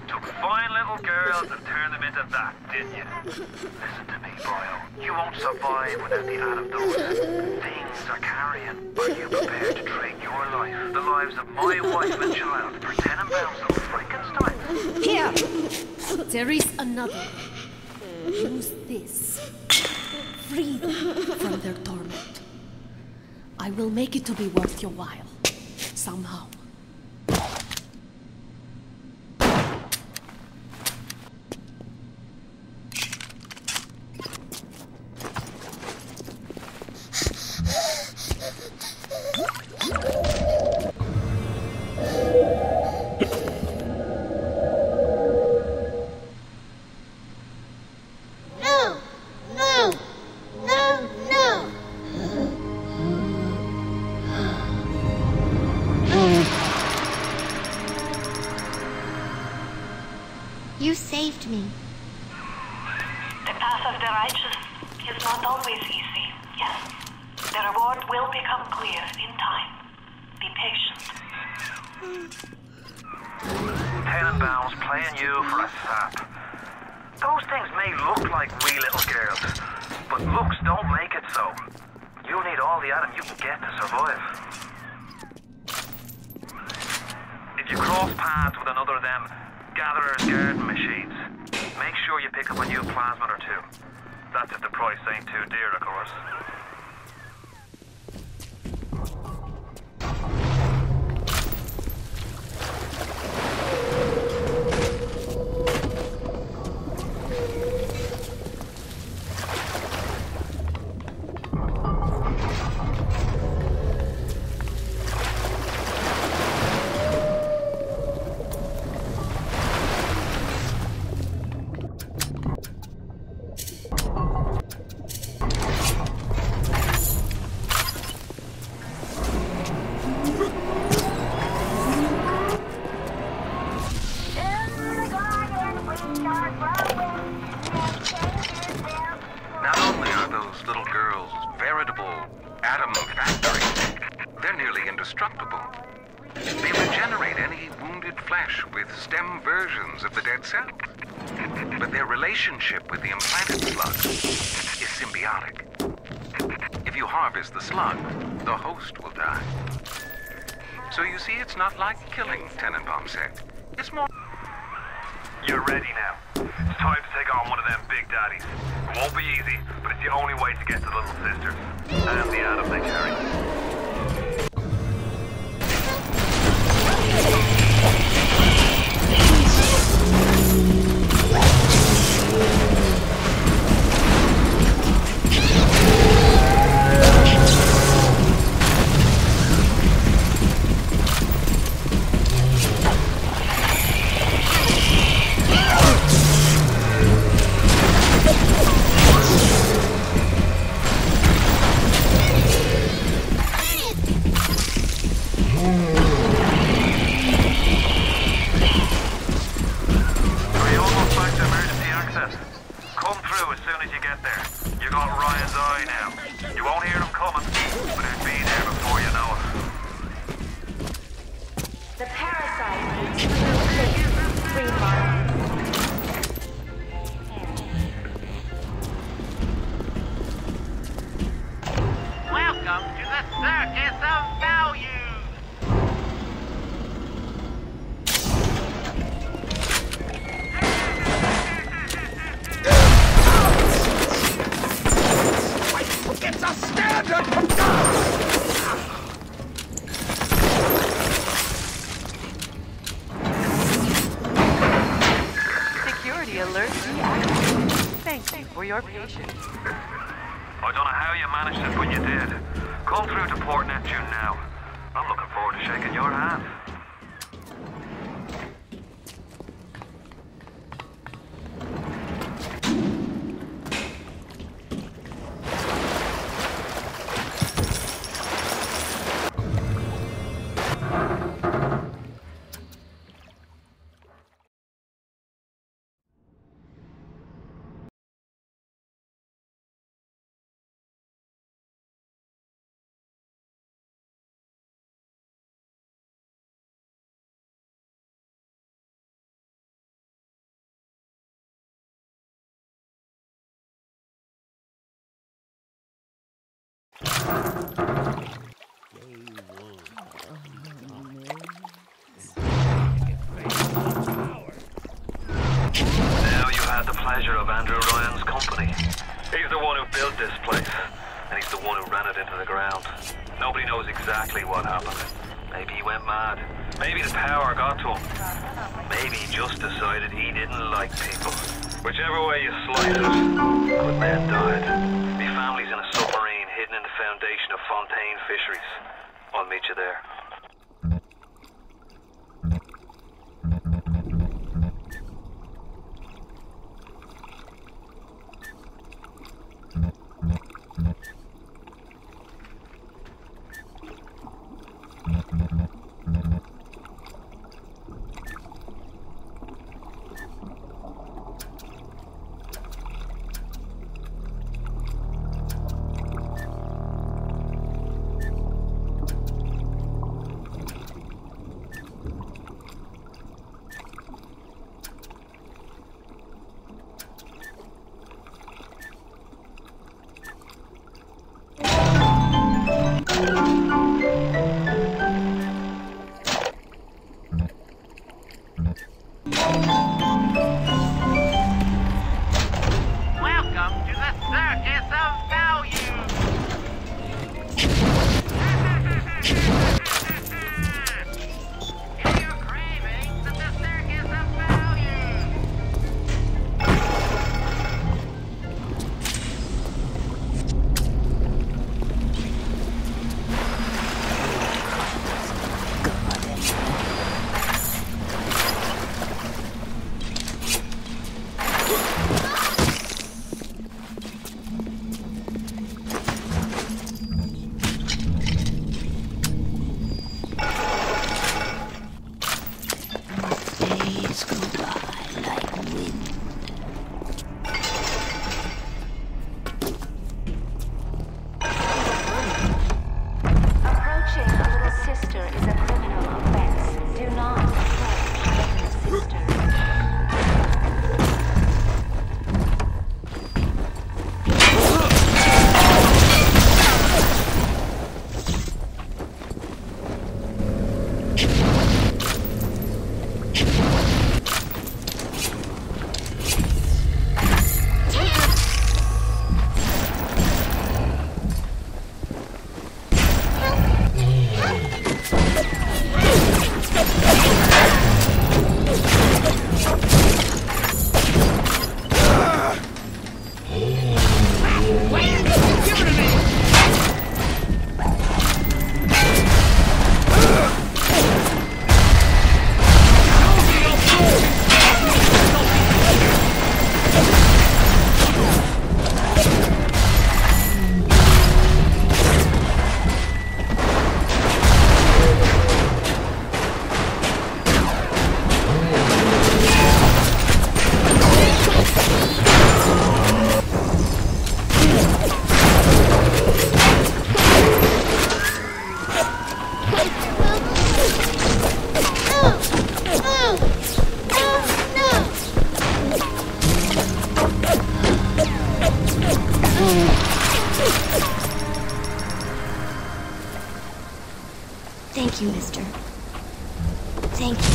Took fine little girls and turned them into that, didn't you? Listen to me, boyo. You won't survive without the antidote. Things are carrying. Are you prepared to trade your life, the lives of my wife and child, for Tenenbaum's little Frankenstein? Here! There is another. Use this. Free them from their torment. I will make it to be worth your while. Somehow. You saved me. The path of the righteous is not always easy, yes. The reward will become clear in time. Be patient. Tenenbaum's playing you for a sap. Those things may look like wee little girls, but looks don't make it so. You'll need all the Adam you can get to survive. If you cross paths with another of them Gatherer's garden machines, make sure you pick up a new plasmid or two. That's if the price ain't too dear, of course. Not only are those little girls veritable atom factories, they're nearly indestructible. They regenerate any wounded flesh with stem versions of the dead cells. But their relationship with the implanted slug is symbiotic. If you harvest the slug, the host will die. So you see, it's not like killing Tenenbaum said. It's more... You're ready now. It's time to take on one of them big daddies. It won't be easy, but it's the only way to get to little sisters. And the Adam they carry. I don't know how you managed it, but you did. Come through to Port Neptune now. I'm looking forward to shaking your hand. Now you had the pleasure of Andrew Ryan's company. He's the one who built this place, and he's the one who ran it into the ground. Nobody knows exactly what happened. Maybe he went mad. Maybe the power got to him. Maybe he just decided he didn't like people. Whichever way you slice it, good men died. My family's in a submarine hidden in the foundation of Fontaine Fisheries. I'll meet you there. Thank you, mister. Thank you.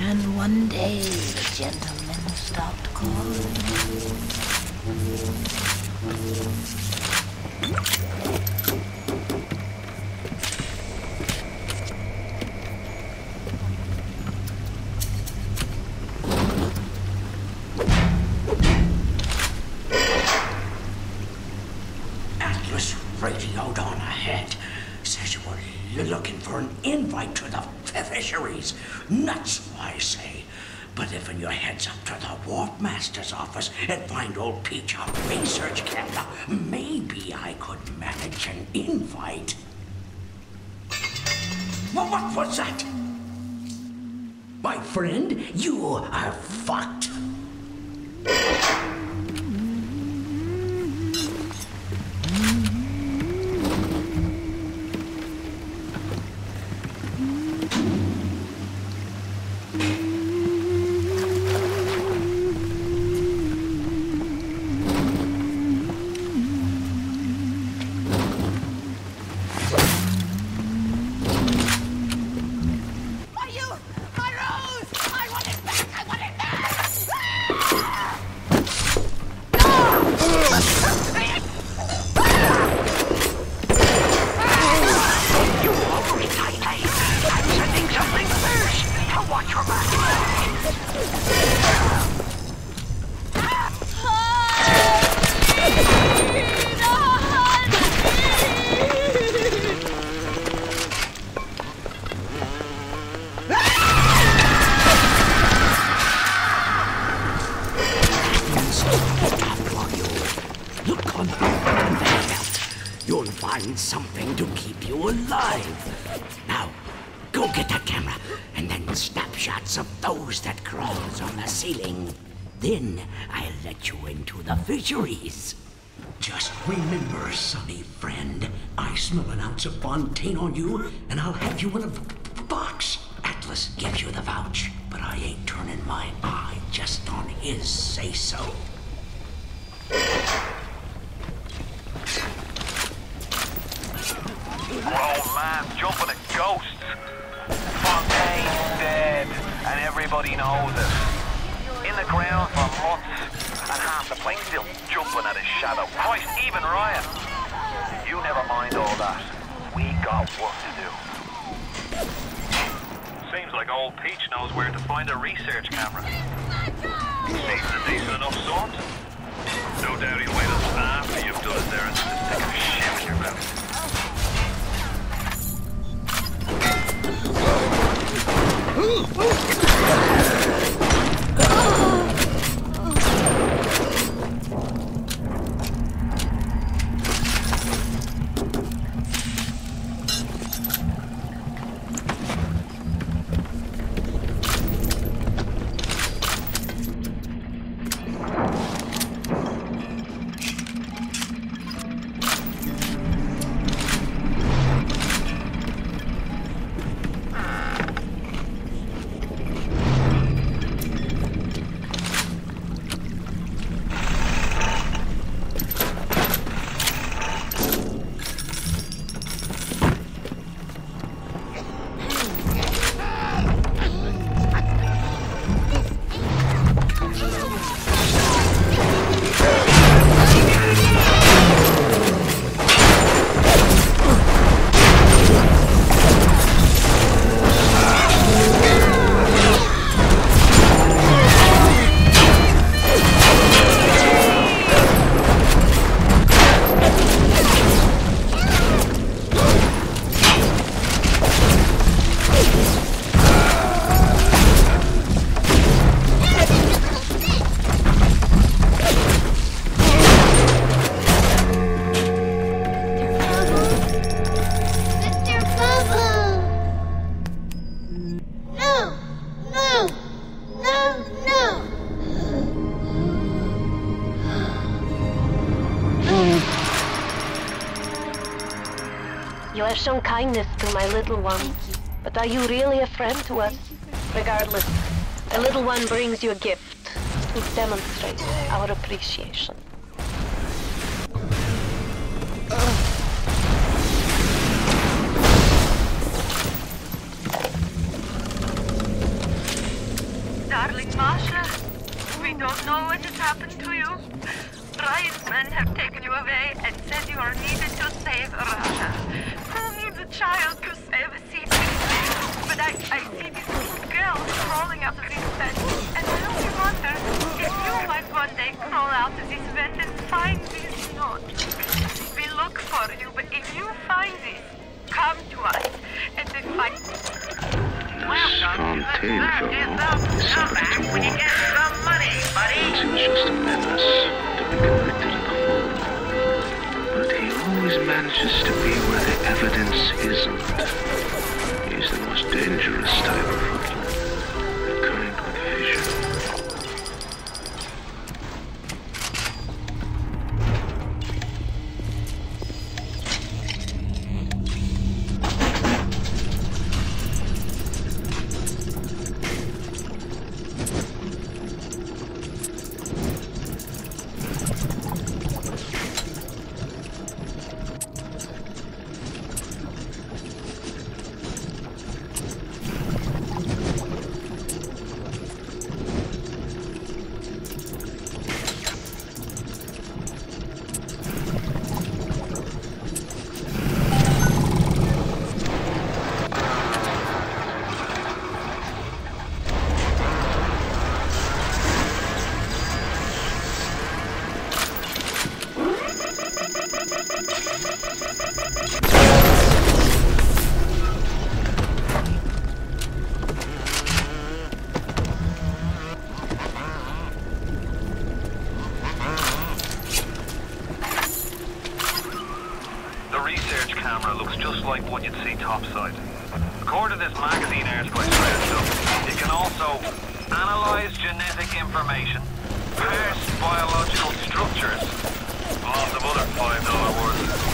And one day the gentleman stopped calling. Atlas radioed on ahead. Says you were looking for an invite to the fisheries. Nuts, I say. But if your head's up to the Warp Master's office and find old Peach on research camp, maybe I could manage an invite. Well, what was that? My friend, you are fucked. You'll find something to keep you alive. Now, go get that camera, and then snapshots of those that crawls on the ceiling. Then I'll let you into the fisheries. Just remember, sonny friend, I smell an ounce of Fontaine on you, and I'll have you in a box. Atlas gives you the vouch, but I ain't turning my eye just on his say-so. Grown man jumping at ghosts. Fontaine's dead. and everybody knows it. In the ground for months, and half the place still jumping at his shadow. Christ, even Ryan. You never mind all that. We got work to do. Seems like old Peach knows where to find a research camera. Seems a decent enough sort. No doubt he'll wait until after you've done it there and just stick a shit in your mouth. You have shown kindness to my little one, but are you really a friend to us? Regardless, the little one brings you a gift to demonstrate our appreciation. Darling Masha, we don't know what has happened to you. Ryan's men have taken you away and said you are needed to save Russia. Who needs a child to save a city? But I see this little girl crawling out of this bed, and I only wonder if you might one day crawl out of this vent and find this note. We look for you, but if you find this, come to us and then fight. Welcome to the circus of Scumbag when you get some money, buddy. He was just a menace to be convicted of the whole. But he always manages to be where the evidence isn't. He's the most dangerous type of rutler, the kind with vision. Like one you'd see topside. According to this magazine article I read, it can also analyze genetic information, parse biological structures, lots of other $5 words.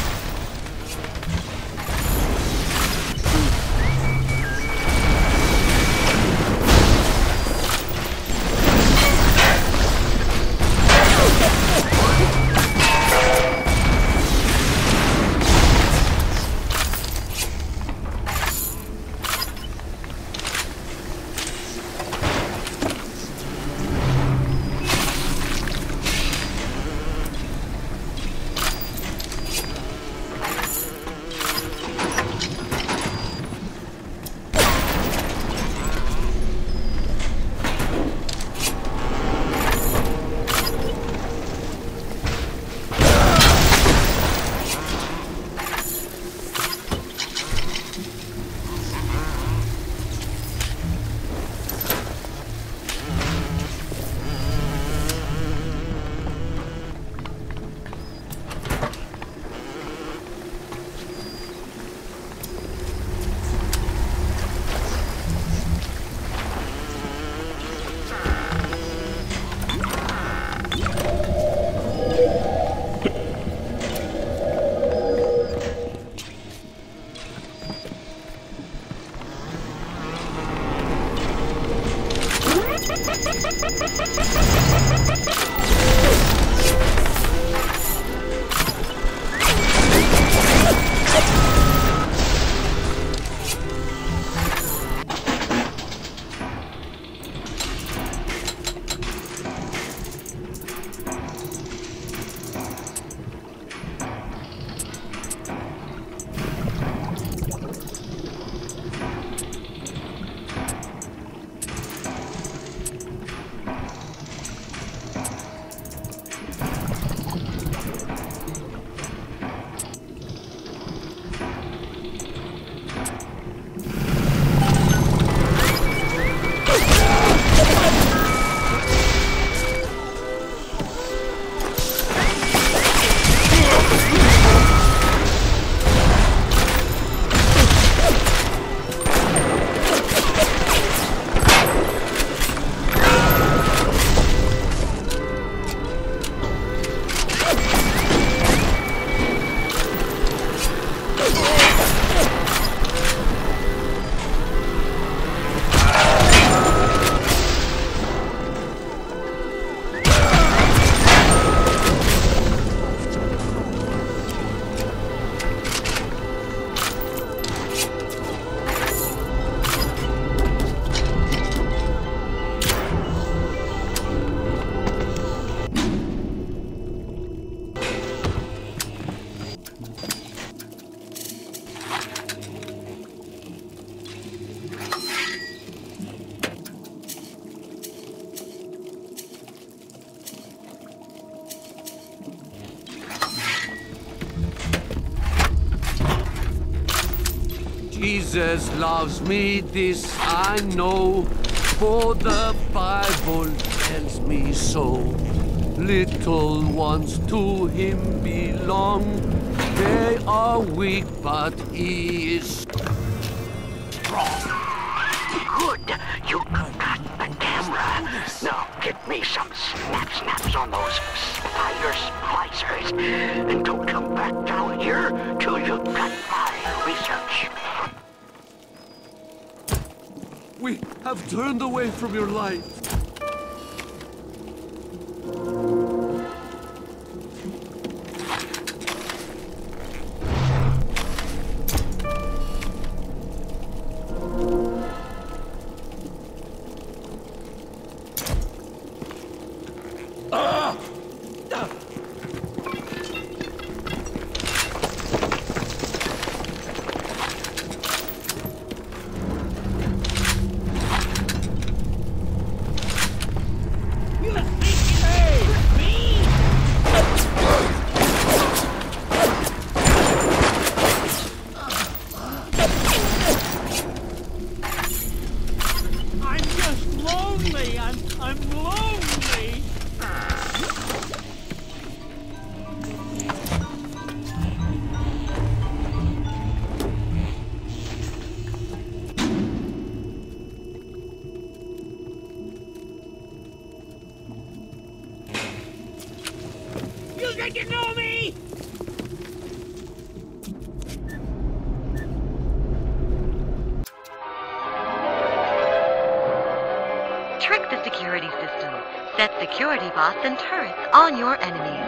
Jesus loves me, this I know, for the Bible tells me so. Little ones to him belong. They are weak, but he is strong. Good. You got the camera. Now get me some snaps on those spider splicers. And don't come back down here till you've got my research. We have turned away from your light. Trick the security system. Set security bots and turrets on your enemies.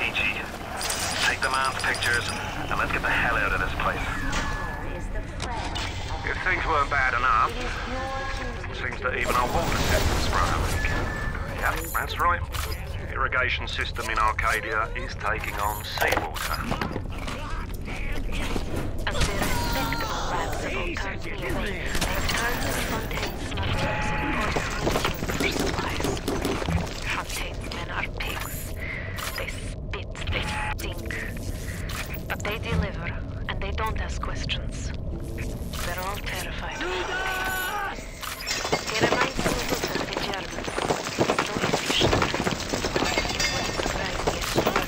peachy. Take the man's pictures, and let's get the hell out of this place. If things weren't bad enough, seems that even our water system's run a leak. Yep, that's right. The irrigation system in Arcadia is taking on seawater. And the respectable rats of Otarnia, they've turned the Fontaine's smugglers into supplies. Fontaine's men are pigs. They spit, they stink. But they deliver, and they don't ask questions. They're all terrified of Fontaine. He reminds me of the Germans. So efficient. It wouldn't surprise me if he were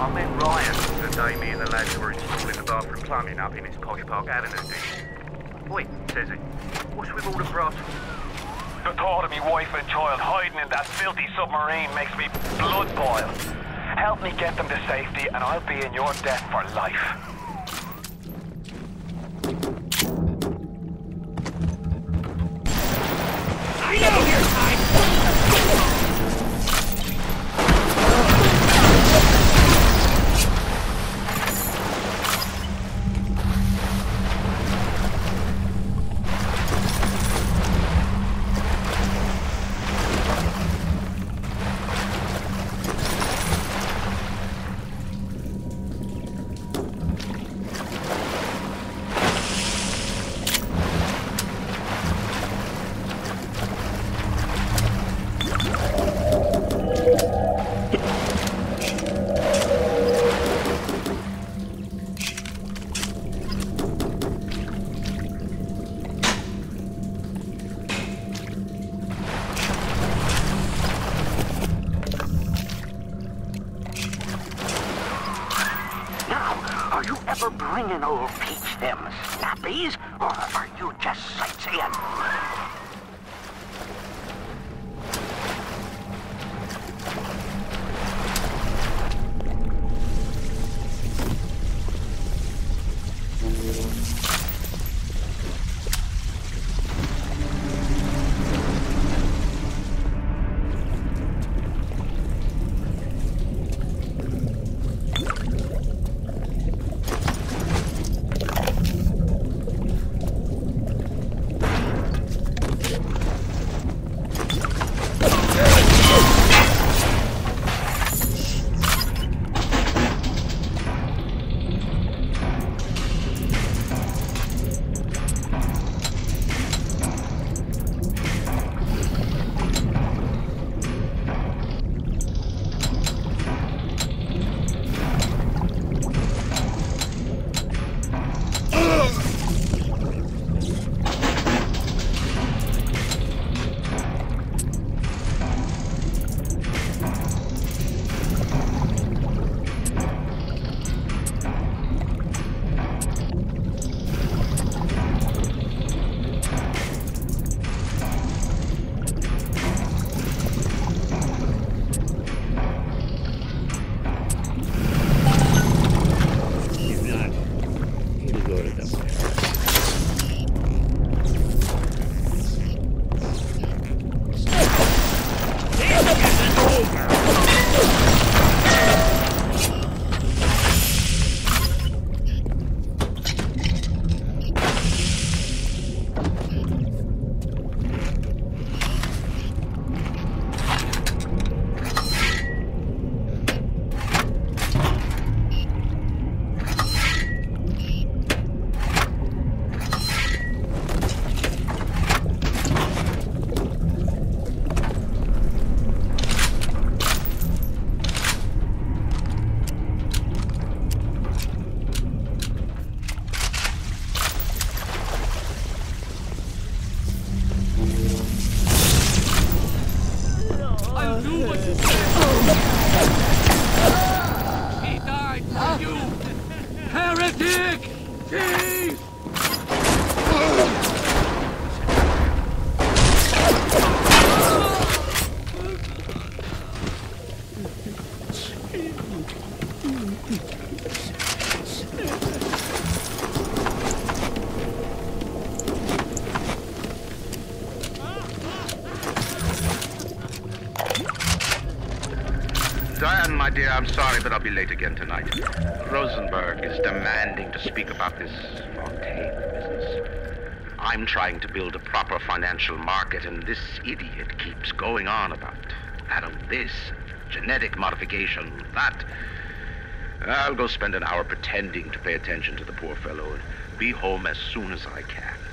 I met Ryan the day me and the lads were installing the bathroom plumbing up in his Posh Park Avenue dish. Oi, says he, what's with all the brass? The thought of me wife and child hiding in that filthy submarine makes me blood boil. Help me get them to safety and I'll be in your debt for life. I know your time! Bringing old Peach them snappies, or are you just sightseeing? my dear, I'm sorry, but I'll be late again tonight. Rosenberg is demanding to speak about this Fontaine business. I'm trying to build a proper financial market, and this idiot keeps going on about this, genetic modification, that. I'll go spend an hour pretending to pay attention to the poor fellow and be home as soon as I can.